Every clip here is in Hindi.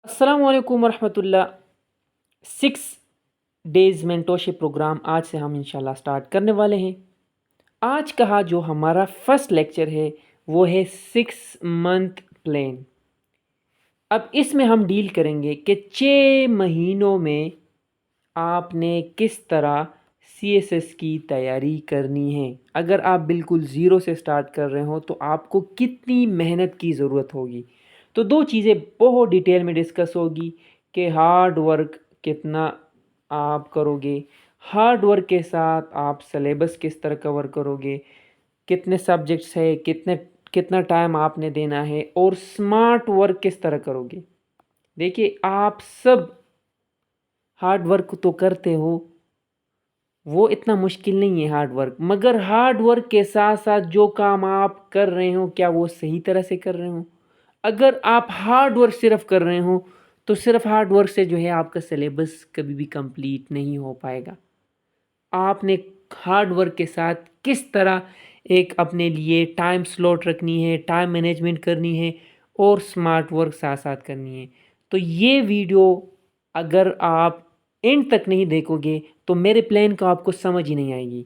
अस्सलाम वालेकुम वरहमतुल्लाह। 6 डेज़ मेंटोरशिप प्रोग्राम आज से हम इंशाल्लाह स्टार्ट करने वाले हैं। आज का जो हमारा फर्स्ट लेक्चर है वो है 6 मंथ प्लान। अब इसमें हम डील करेंगे कि 6 महीनों में आपने किस तरह सीएसएस की तैयारी करनी है। अगर आप बिल्कुल ज़ीरो से स्टार्ट कर रहे हो तो आपको कितनी मेहनत की ज़रूरत होगी। तो दो चीज़ें बहुत डिटेल में डिस्कस होगी कि हार्ड वर्क कितना आप करोगे, हार्ड वर्क के साथ आप सिलेबस किस तरह कवर करोगे, कितने सब्जेक्ट्स है, कितना टाइम आपने देना है और स्मार्ट वर्क किस तरह करोगे। देखिए, आप सब हार्ड वर्क तो करते हो, वो इतना मुश्किल नहीं है हार्ड वर्क, मगर हार्ड वर्क के साथ साथ जो काम आप कर रहे हो क्या वो सही तरह से कर रहे हो। अगर आप हार्ड वर्क सिर्फ कर रहे हो तो सिर्फ हार्ड वर्क से जो है आपका सिलेबस कभी भी कंप्लीट नहीं हो पाएगा। आपने हार्ड वर्क के साथ किस तरह एक अपने लिए टाइम स्लॉट रखनी है, टाइम मैनेजमेंट करनी है और स्मार्ट वर्क साथ साथ करनी है। तो ये वीडियो अगर आप एंड तक नहीं देखोगे तो मेरे प्लान का आपको समझ ही नहीं आएगी।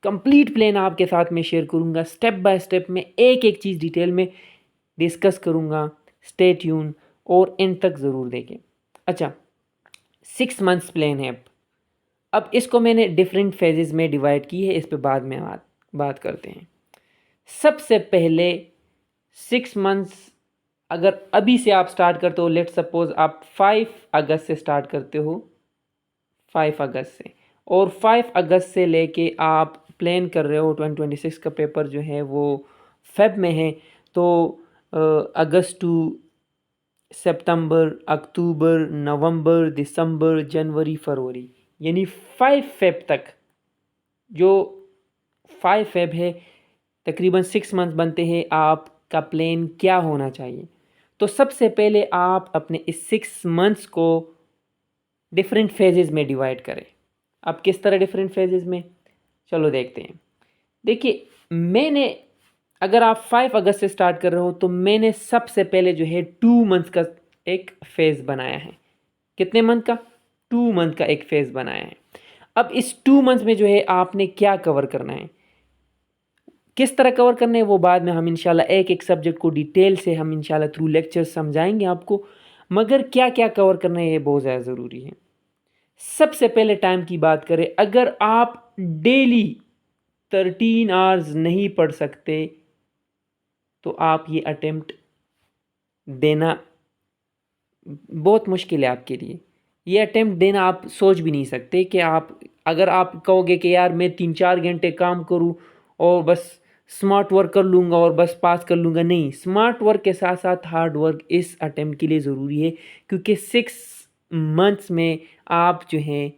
कंप्लीट प्लान आपके साथ में शेयर करूँगा, स्टेप बाय स्टेप में एक एक चीज़ डिटेल में डिस्कस करूँगा। स्टे ट्यून और एंड तक ज़रूर देखें। अच्छा, 6 मंथ्स प्लान है। अब इसको मैंने डिफरेंट फेजेस में डिवाइड की है, इस पे बाद में बात करते हैं। सबसे पहले 6 मंथ्स अगर अभी से आप स्टार्ट करते हो, लेट सपोज आप 5 अगस्त से स्टार्ट करते हो, 5 अगस्त से, और 5 अगस्त से लेके आप प्लान कर रहे हो 2026 का पेपर जो है वो फेब में है, तो अगस्त टू सितंबर, अक्टूबर, नवंबर, दिसंबर, जनवरी, फरवरी, यानी 5 फेब तक, जो 5 फेब है, तकरीबन 6 मंथ बनते हैं। आपका प्लान क्या होना चाहिए? तो सबसे पहले आप अपने इस 6 मंथ्स को डिफरेंट फेजेस में डिवाइड करें। अब किस तरह डिफरेंट फेजेस में, चलो देखते हैं। देखिए, मैंने अगर आप 5 अगस्त से स्टार्ट कर रहे हो तो मैंने सबसे पहले जो है 2 मंथ का एक फेज़ बनाया है। कितने मंथ का? 2 मंथ का एक फेज़ बनाया है। अब इस 2 मंथ में जो है आपने क्या कवर करना है, किस तरह कवर करना है, वो बाद में हम इंशाल्लाह एक एक सब्जेक्ट को डिटेल से हम इंशाल्लाह थ्रू लेक्चर समझाएंगे आपको। मगर क्या क्या कवर करना है ये बहुत ज़्यादा ज़रूरी है। सबसे पहले टाइम की बात करें, अगर आप डेली 13 आवर्स नहीं पढ़ सकते तो आप ये अटेम्प्ट देना बहुत मुश्किल है आपके लिए। ये अटेम्प्ट देना आप सोच भी नहीं सकते कि आप, अगर आप कहोगे कि यार मैं 3-4 घंटे काम करूं और बस स्मार्ट वर्क कर लूँगा और बस पास कर लूँगा, नहीं। स्मार्ट वर्क के साथ साथ हार्ड वर्क इस अटेम्प्ट के लिए ज़रूरी है, क्योंकि 6 मंथ्स में आप जो हैं,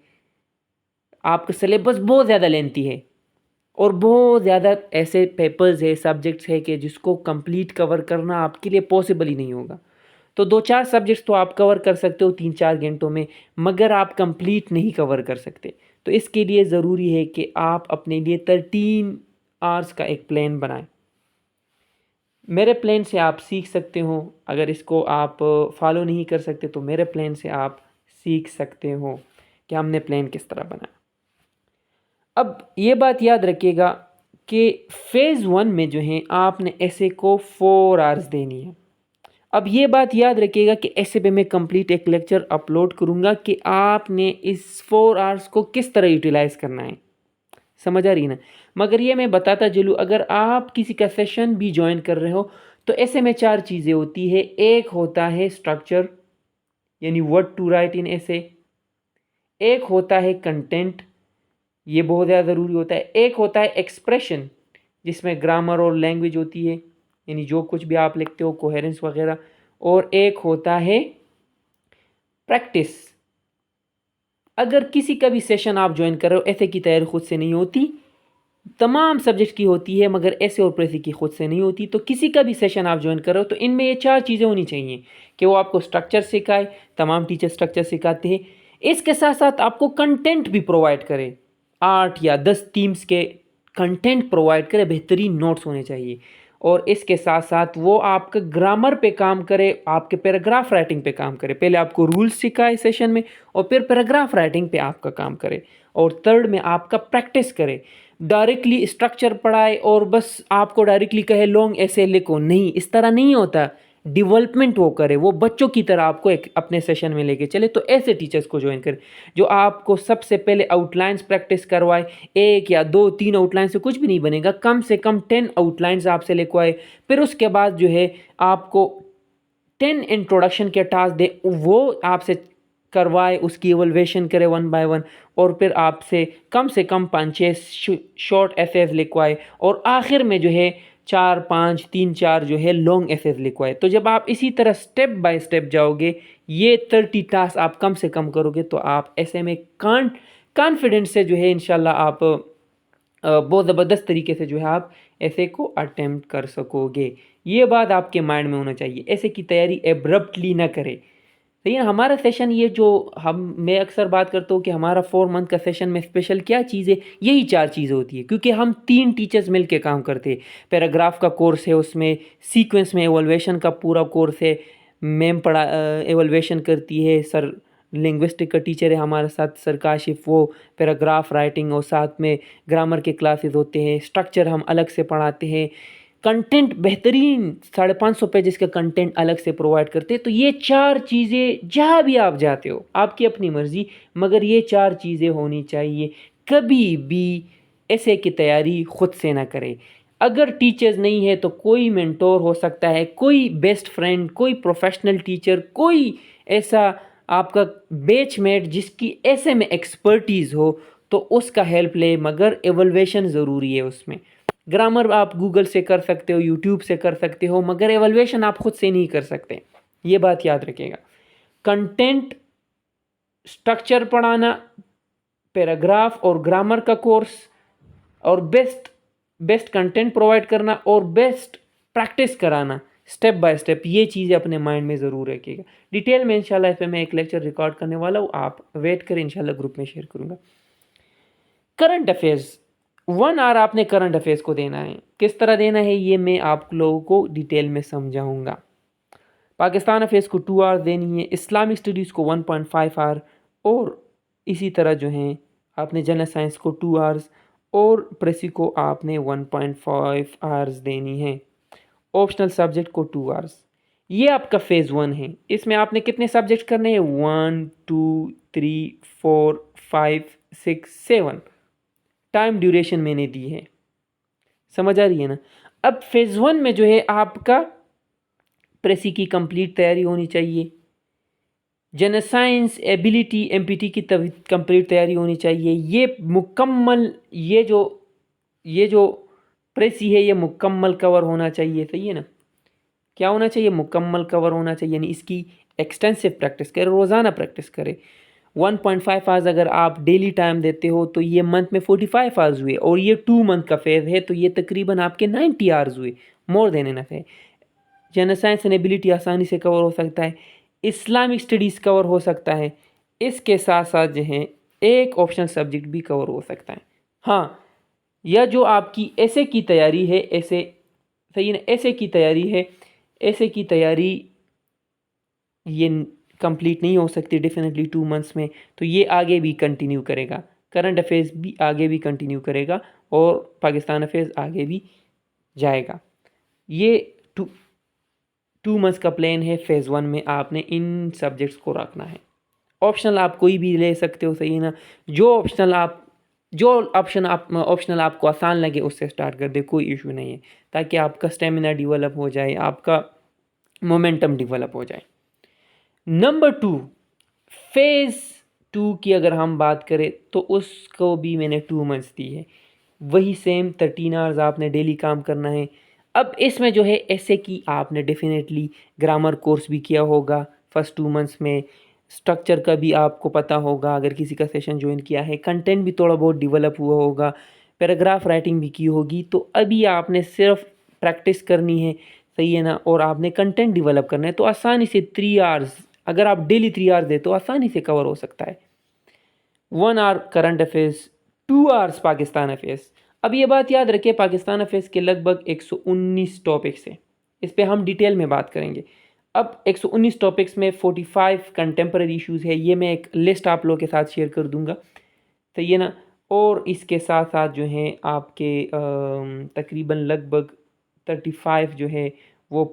आपका सिलेबस बहुत ज़्यादा लेंथी है और बहुत ज़्यादा ऐसे पेपर्स है, सब्जेक्ट्स है कि जिसको कंप्लीट कवर करना आपके लिए पॉसिबल ही नहीं होगा। तो 2-4 सब्जेक्ट्स तो आप कवर कर सकते हो 3-4 घंटों में, मगर आप कंप्लीट नहीं कवर कर सकते। तो इसके लिए ज़रूरी है कि आप अपने लिए 13 आवर्स का एक प्लान बनाएं। मेरे प्लान से आप सीख सकते हो, अगर इसको आप फॉलो नहीं कर सकते तो मेरे प्लान से आप सीख सकते हो कि हमने प्लान किस तरह बनाया। अब ये बात याद रखिएगा कि फेज़ 1 में जो है आपने ऐसे को 4 आवर्स देनी है। अब ये बात याद रखिएगा कि ऐसे पे मैं कंप्लीट एक लेक्चर अपलोड करूँगा कि आपने इस 4 आवर्स को किस तरह यूटिलाइज़ करना है। समझ आ रही ना? मगर ये मैं बताता चलूँ, अगर आप किसी का सेशन भी ज्वाइन कर रहे हो तो ऐसे में 4 चीज़ें होती है। एक होता है स्ट्रक्चर, यानी व्हाट टू राइट इन ऐसे। एक होता है कंटेंट, ये बहुत ज़्यादा ज़रूरी होता है। एक होता है एक्सप्रेशन, जिसमें ग्रामर और लैंग्वेज होती है, यानी जो कुछ भी आप लिखते हो, कोहेरेंस वगैरह। और एक होता है प्रैक्टिस। अगर किसी का भी सेशन आप ज्वाइन कर रहे हो, ऐसे की तैयारी खुद से नहीं होती, तमाम सब्जेक्ट की होती है, मगर ऐसे और प्रेसी की खुद से नहीं होती। तो किसी का भी सेशन आप ज्वाइन कर रहे हो तो इनमें ये 4 चीज़ें होनी चाहिए कि वो आपको स्ट्रक्चर सिखाए, तमाम टीचर स्ट्रक्चर सिखाते हैं। इसके साथ साथ आपको कंटेंट भी प्रोवाइड करे, 8 या 10 थीम्स के कंटेंट प्रोवाइड करे, बेहतरीन नोट्स होने चाहिए। और इसके साथ साथ वो आपका ग्रामर पे काम करे, आपके पैराग्राफ राइटिंग पे काम करे। पहले आपको रूल्स सिखाए सेशन में और फिर पैराग्राफ राइटिंग पे आपका काम करे, और थर्ड में आपका प्रैक्टिस करे। डायरेक्टली स्ट्रक्चर पढ़ाए और बस आपको डायरेक्टली कहे लॉन्ग ऐसे लिखो, नहीं, इस तरह नहीं होता। डेवलपमेंट वो करे, वो बच्चों की तरह आपको एक अपने सेशन में लेके चले। तो ऐसे टीचर्स को ज्वाइन करें जो आपको सबसे पहले आउटलाइंस प्रैक्टिस करवाए। 1 या 2 3 आउटलाइन से कुछ भी नहीं बनेगा, कम से कम 10 आउटलाइंस आपसे लिखवाए। फिर उसके बाद जो है आपको 10 इंट्रोडक्शन के टास्क दे, वो आपसे करवाए, उसकी इवैल्यूएशन करे 1 बाय 1, और फिर आपसे कम से कम 5-6 शॉर्ट एसेज लिखवाए, और आखिर में जो है 4-5 3-4 जो है लॉन्ग एसेज लिखवाए। तो जब आप इसी तरह स्टेप बाय स्टेप जाओगे, ये 30 टास्क आप कम से कम करोगे, तो आप ऐसे में कॉन्फिडेंस से जो है इंशाल्लाह आप बहुत ज़बरदस्त तरीके से जो है आप ऐसे को अटेम्प्ट कर सकोगे। ये बात आपके माइंड में होना चाहिए। ऐसे की तैयारी एब्रप्टली ना करें। सही है। हमारा सेशन ये जो मैं अक्सर बात करता हूँ कि हमारा 4 मंथ का सेशन में स्पेशल क्या चीज़ है, यही 4 चीज़ें होती है, क्योंकि हम 3 टीचर्स मिल के काम करते हैं। पैराग्राफ का कोर्स है, उसमें सीक्वेंस में एवल्यूएशन का पूरा कोर्स है, मैम एवल्यूएशन करती है, सर लिंग्विस्टिक का टीचर है हमारे साथ सर काशिफ, वो पैराग्राफ राइटिंग, और साथ में ग्रामर के क्लासेस होते हैं। स्ट्रक्चर हम अलग से पढ़ाते हैं। कंटेंट बेहतरीन 550 पेजेस का कंटेंट अलग से प्रोवाइड करते हैं। तो ये 4 चीज़ें जहाँ भी आप जाते हो, आपकी अपनी मर्ज़ी, मगर ये 4 चीज़ें होनी चाहिए। कभी भी ऐसे की तैयारी ख़ुद से ना करें। अगर टीचर्स नहीं है तो कोई मेंटोर हो सकता है, कोई बेस्ट फ्रेंड, कोई प्रोफेशनल टीचर, कोई ऐसा आपका बैचमेट जिसकी ऐसे में एक्सपर्टीज़ हो, तो उसका हेल्प ले, मगर एवल्यूएशन ज़रूरी है उसमें। ग्रामर आप गूगल से कर सकते हो, यूट्यूब से कर सकते हो, मगर एवल्यूएशन आप खुद से नहीं कर सकते। ये बात याद रखिएगा। कंटेंट, स्ट्रक्चर पढ़ाना, पैराग्राफ और ग्रामर का कोर्स, और बेस्ट कंटेंट प्रोवाइड करना, और बेस्ट प्रैक्टिस कराना स्टेप बाय स्टेप, ये चीज़ें अपने माइंड में ज़रूर रखिएगा। डिटेल में इंशाल्लाह इस पर मैं एक लेक्चर रिकॉर्ड करने वाला हूँ, आप वेट करें, इंशाल्लाह ग्रुप में शेयर करूँगा। करंट अफेयर्स 1 आवर आपने करंट अफेयर्स को देना है। किस तरह देना है ये मैं आप लोगों को डिटेल में समझाऊंगा। पाकिस्तान अफेयर्स को 2 आवर देनी है, इस्लामिक स्टडीज़ को 1.5 आवर, और इसी तरह जो है आपने जनरल साइंस को 2 आवर्स, और प्रेसी को आपने 1.5 आवर्स देनी है। ऑप्शनल सब्जेक्ट को 2 आवर्स। ये आपका फेज़ 1 है। इसमें आपने कितने सब्जेक्ट करने हैं? 1 2 3 4 5 6 7 टाइम ड्यूरेशन मैंने दी है, समझ आ रही है ना। अब फेज़ 1 में जो है आपका प्रेसी की कंप्लीट तैयारी होनी चाहिए, जनरल साइंस, एबिलिटी, एमपीटी की कंप्लीट तैयारी होनी चाहिए। ये मुकम्मल, ये जो प्रेसी है ये मुकम्मल कवर होना चाहिए। सही है ना। क्या होना चाहिए? मुकम्मल कवर होना चाहिए, यानी इसकी एक्सटेंसिव प्रैक्टिस करें, रोज़ाना प्रैक्टिस करें। 1.5 आवर्स अगर आप डेली टाइम देते हो तो ये मंथ में 45 आवर्स हुए, और ये 2 मंथ का फेज़ है तो ये तकरीबन आपके 90 आवर्स हुए, मोर देन इनफ है। जनरल साइंस एंड एबिलिटी आसानी से कवर हो सकता है, इस्लामिक स्टडीज़ कवर हो सकता है, इसके साथ साथ जो है एक ऑप्शनल सब्जेक्ट भी कवर हो सकता है। हाँ, यह जो आपकी ऐसे की तैयारी है, ऐसे सही है ना, ऐसे की तैयारी है, ऐसे की तैयारी ये कंप्लीट नहीं हो सकती डेफिनेटली 2 मंथ्स में, तो ये आगे भी कंटिन्यू करेगा। करंट अफेयर्स भी आगे भी कंटिन्यू करेगा, और पाकिस्तान अफेयर्स आगे भी जाएगा। ये 2 मंथ्स का प्लान है। फेज़ 1 में आपने इन सब्जेक्ट्स को रखना है। ऑप्शनल आप कोई भी ले सकते हो, सही है ना। जो ऑप्शनल आपको आसान लगे उससे स्टार्ट कर दे, कोई इशू नहीं है, ताकि आपका स्टेमिना डेवलप हो जाए, आपका मोमेंटम डेवलप हो जाए। नंबर 2, फेज़ 2 की अगर हम बात करें तो उसको भी मैंने 2 मंथ्स दी है। वही सेम 13 आवर्स आपने डेली काम करना है। अब इसमें जो है ऐसे कि आपने डेफिनेटली ग्रामर कोर्स भी किया होगा फर्स्ट 2 मंथ्स में, स्ट्रक्चर का भी आपको पता होगा अगर किसी का सेशन ज्वाइन किया है, कंटेंट भी थोड़ा बहुत डेवलप हुआ होगा, पैराग्राफ राइटिंग भी की होगी। तो अभी आपने सिर्फ प्रैक्टिस करनी है, सही है ना, और आपने कंटेंट डेवलप करना है। तो आसानी से 3 आवर्स, अगर आप डेली 3 आवर्स दे तो आसानी से कवर हो सकता है। 1 hour current affairs, 2 hours Pakistan affairs. अब ये बात याद रखिए, पाकिस्तान अफेयर्स के लगभग 119 टॉपिक्स हैं, इस पे हम डिटेल में बात करेंगे। अब 119 टॉपिक्स में 45 कंटेम्प्रेरी इश्यूज़ है, ये मैं एक लिस्ट आप लोगों के साथ शेयर कर दूंगा, तो ये ना। और इसके साथ साथ जो है आपके तकरीबन लगभग 35 जो है वो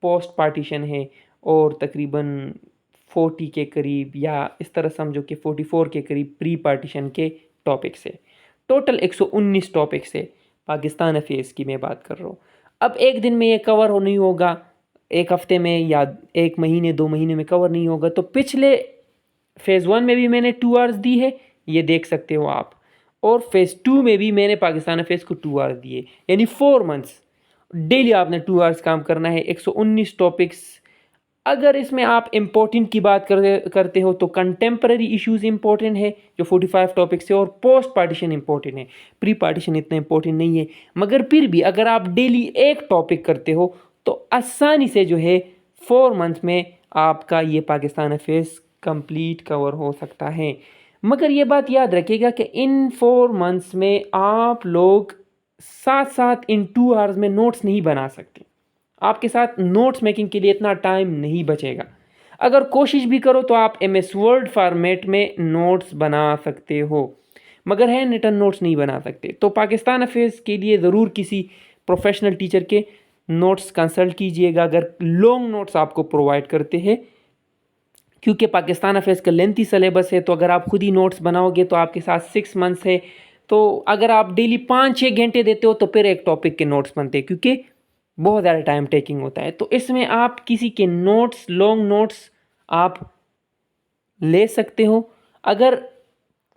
पोस्ट पार्टीशन है, और तकरीबन 40 के करीब, या इस तरह समझो कि 44 के करीब प्री पार्टीशन के टॉपिक्स है। टोटल 119 टॉपिक्स है पाकिस्तान अफेयर्स की मैं बात कर रहा हूँ। अब एक दिन में ये कवर हो नहीं होगा, एक हफ्ते में या एक महीने 2 महीने में कवर नहीं होगा, तो पिछले फ़ेज़ 1 में भी मैंने 2 आवर्स दी है, ये देख सकते हो आप, और फ़ेज़ 2 में भी मैंने पाकिस्तान अफेयर्स को 2 आवर्स दिए, यानी 4 मंथ्स डेली आपने 2 आवर्स काम करना है। 119 टॉपिक्स। अगर इसमें आप इम्पोर्टेंट की बात करते हो तो कंटेम्प्रेरी इश्यूज़ इम्पोर्टेंट है जो 45 टॉपिक्स है, और पोस्ट पार्टीशन इम्पोर्टेंट है। प्री पार्टीशन इतना इम्पोर्टेंट नहीं है, मगर फिर भी अगर आप डेली एक टॉपिक करते हो तो आसानी से जो है 4 मंथ में आपका ये पाकिस्तान अफेयर्स कंप्लीट कवर हो सकता है। मगर ये बात याद रखिएगा कि इन 4 मंथ्स में आप लोग साथ साथ इन 2 आवर्स में नोट्स नहीं बना सकते, आपके साथ नोट्स मेकिंग के लिए इतना टाइम नहीं बचेगा। अगर कोशिश भी करो तो आप MS वर्ड फॉर्मेट में नोट्स बना सकते हो, मगर हैंड रिटन नोट्स नहीं बना सकते। तो पाकिस्तान अफेयर्स के लिए ज़रूर किसी प्रोफेशनल टीचर के नोट्स कंसल्ट कीजिएगा अगर लॉन्ग नोट्स आपको प्रोवाइड करते हैं, क्योंकि पाकिस्तान अफेयर्स का लेंथी सिलेबस है। तो अगर आप खुद ही नोट्स बनाओगे तो आपके साथ 6 मंथ्स है, तो अगर आप डेली 5-6 घंटे देते हो तो फिर एक टॉपिक के नोट्स बनते हैं, क्योंकि बहुत ज़्यादा टाइम टेकिंग होता है। तो इसमें आप किसी के नोट्स, लॉन्ग नोट्स आप ले सकते हो। अगर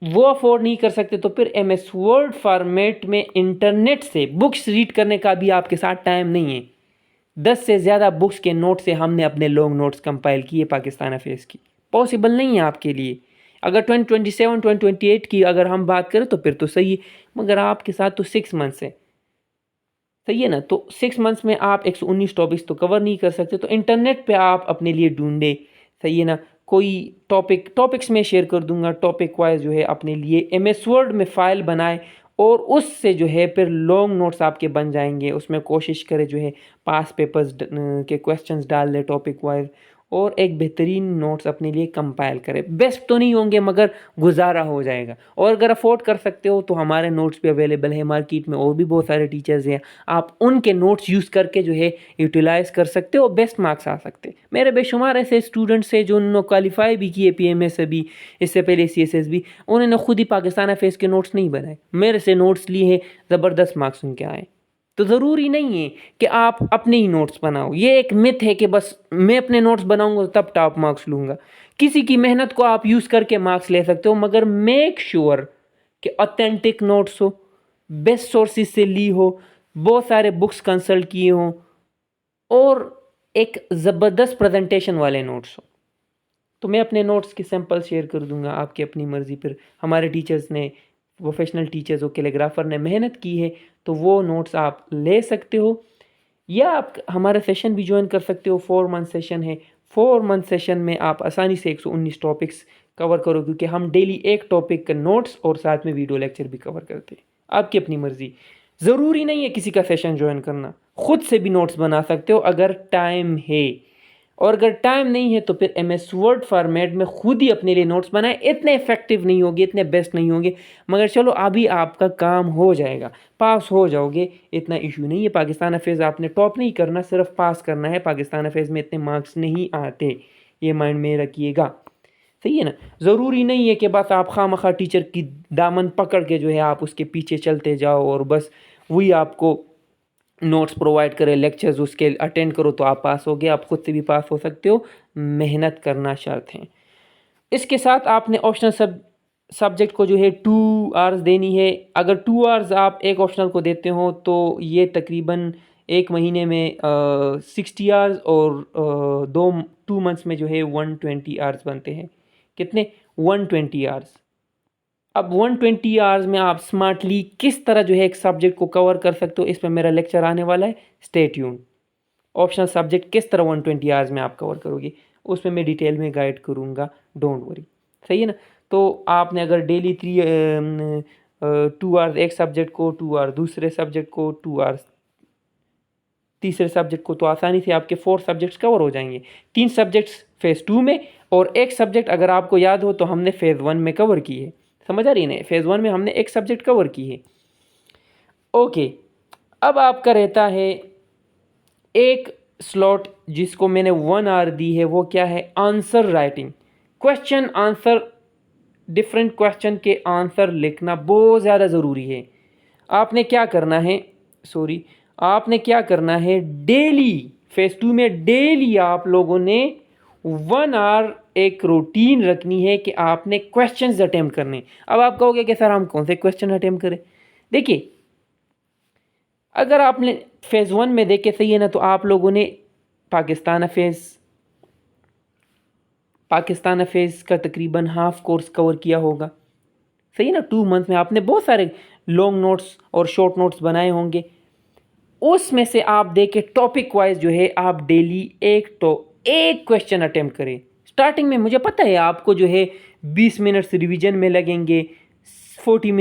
वो अफोर्ड नहीं कर सकते तो फिर MS वर्ड फॉर्मेट में इंटरनेट से बुक्स रीड करने का भी आपके साथ टाइम नहीं है। 10 से ज़्यादा बुक्स के नोट से हमने अपने लॉन्ग नोट्स कंपाइल किए पाकिस्तान अफेयर्स की, पॉसिबल नहीं है आपके लिए। अगर 2027 2028 की अगर हम बात करें तो फिर तो सही है, मगर आपके साथ तो 6 मंथ्स है, सही है ना। तो 6 मंथ्स में आप 119 टॉपिक्स तो कवर नहीं कर सकते, तो इंटरनेट पे आप अपने लिए ढूंढे, सही है ना। कोई टॉपिक्स में शेयर कर दूंगा, टॉपिक वाइज जो है अपने लिए MS वर्ड में फ़ाइल बनाए, और उससे जो है फिर लॉन्ग नोट्स आपके बन जाएंगे। उसमें कोशिश करें जो है पास पेपर्स के क्वेश्चंस डाल दे टॉपिक वाइज, और एक बेहतरीन नोट्स अपने लिए कंपाइल करें। बेस्ट तो नहीं होंगे मगर गुजारा हो जाएगा। और अगर अफोर्ड कर सकते हो तो हमारे नोट्स भी अवेलेबल है मार्केट में, और भी बहुत सारे टीचर्स हैं, आप उनके नोट्स यूज़ करके जो है यूटिलाइज़ कर सकते हो, बेस्ट मार्क्स आ सकते हैं। मेरे बेशुमार ऐसे स्टूडेंट्स हैं जो उन्होंने क्वालिफाई भी किए PMS से भी, इससे पहले CSS भी, उन्होंने खुद ही पाकिस्तान अफेयर्स के नोट्स नहीं बनाए, मेरे से नोट्स लिए हैं, ज़बरदस्त मार्क्स उनके आए। तो ज़रूरी नहीं है कि आप अपने ही नोट्स बनाओ। ये एक मिथ है कि बस मैं अपने नोट्स बनाऊंगा तब टॉप मार्क्स लूँगा। किसी की मेहनत को आप यूज़ करके मार्क्स ले सकते हो, मगर मेक श्योर कि ऑथेंटिक नोट्स हो, बेस्ट सोर्सेज से ली हो, बहुत सारे बुक्स कंसल्ट किए हों, और एक ज़बरदस्त प्रेजेंटेशन वाले नोट्स हो। तो मैं अपने नोट्स के सैंपल शेयर कर दूंगा, आपकी अपनी मर्ज़ी। फिर हमारे टीचर्स ने, प्रोफेशनल टीचर्स और कैलीग्राफर ने मेहनत की है, तो वो नोट्स आप ले सकते हो, या आप हमारा सेशन भी ज्वाइन कर सकते हो। 4 मंथ सेशन है, 4 मंथ सेशन में आप आसानी से 119 टॉपिक्स कवर करो, क्योंकि हम डेली एक टॉपिक का नोट्स और साथ में वीडियो लेक्चर भी कवर करते हैं। आपकी अपनी मर्ज़ी, ज़रूरी नहीं है किसी का सेशन ज्वाइन करना, खुद से भी नोट्स बना सकते हो अगर टाइम है। और अगर टाइम नहीं है तो फिर MS वर्ड फॉर्मेट में खुद ही अपने लिए नोट्स बनाए। इतने इफेक्टिव नहीं होंगे, इतने बेस्ट नहीं होंगे, मगर चलो अभी आपका काम हो जाएगा, पास हो जाओगे, इतना इशू नहीं है। पाकिस्तान अफेयर्स आपने टॉप नहीं करना, सिर्फ पास करना है। पाकिस्तान अफेयर्स में इतने मार्क्स नहीं आते, ये माइंड में रखिएगा, सही है ना। ज़रूरी नहीं है कि बस आप खामखा टीचर की दामन पकड़ के जो है आप उसके पीछे चलते जाओ, और बस वही आपको नोट्स प्रोवाइड करें, लेक्चर्स उसके अटेंड करो तो आप पास हो गए। आप खुद से भी पास हो सकते हो, मेहनत करना शर्त है। इसके साथ आपने ऑप्शनल सब्जेक्ट को जो है 2 आवर्स देनी है। अगर 2 आवर्स आप एक ऑप्शनल को देते हो तो ये तकरीबन एक महीने में 60 आवर्स, और 2 मंथ्स में जो है 120 आवर्स बनते हैं। कितने? 120 आवर्स। अब 120 आवर्स में आप स्मार्टली किस तरह जो है एक सब्जेक्ट को कवर कर सकते हो, इस पर मेरा लेक्चर आने वाला है, स्टे ट्यून। ऑप्शनल सब्जेक्ट किस तरह 120 आवर्स में आप कवर करोगे, उसमें मैं डिटेल में गाइड करूँगा, डोंट वरी, सही है ना। तो आपने अगर डेली 2 आवर्स एक सब्जेक्ट को, 2 आवर्स दूसरे सब्जेक्ट को, 2 आवर्स तीसरे सब्जेक्ट को, तो आसानी से आपके 4 सब्जेक्ट्स कवर हो जाएंगे। 3 सब्जेक्ट्स फेज़ 2 में और एक सब्जेक्ट अगर आपको याद हो तो हमने फेज़ 1 में कवर की है। समझ आ रही है ना? फेज़ 1 में हमने एक सब्जेक्ट कवर की है। ओके, अब आपका रहता है एक स्लॉट जिसको मैंने 1 आवर दी है, वो क्या है? Answer writing. Question answer, different question के आंसर लिखना बहुत ज़्यादा ज़रूरी है। आपने क्या करना है, आपने क्या करना है, डेली फेज़ 2 में डेली आप लोगों ने 1 आवर एक रूटीन रखनी है कि आपने क्वेश्चंस अटेम्प्ट करने। अब आप कहोगे कि सर हम कौन से क्वेश्चन अटेम्प्ट करें? देखिए, अगर आपने फेज़ 1 में देखे, सही है ना, तो आप लोगों ने पाकिस्तान अफेयर्स का तकरीबन हाफ कोर्स कवर किया होगा, सही है ना। 2 मंथ में आपने बहुत सारे लॉन्ग नोट्स और शॉर्ट नोट्स बनाए होंगे। उसमें से आप देखें टॉपिक वाइज जो है आप डेली एक क्वेश्चन अटेम्प्ट करें। स्टार्टिंग में मुझे पता है आपको जो है 20 मिनट्स रिवीजन में लगेंगे, 40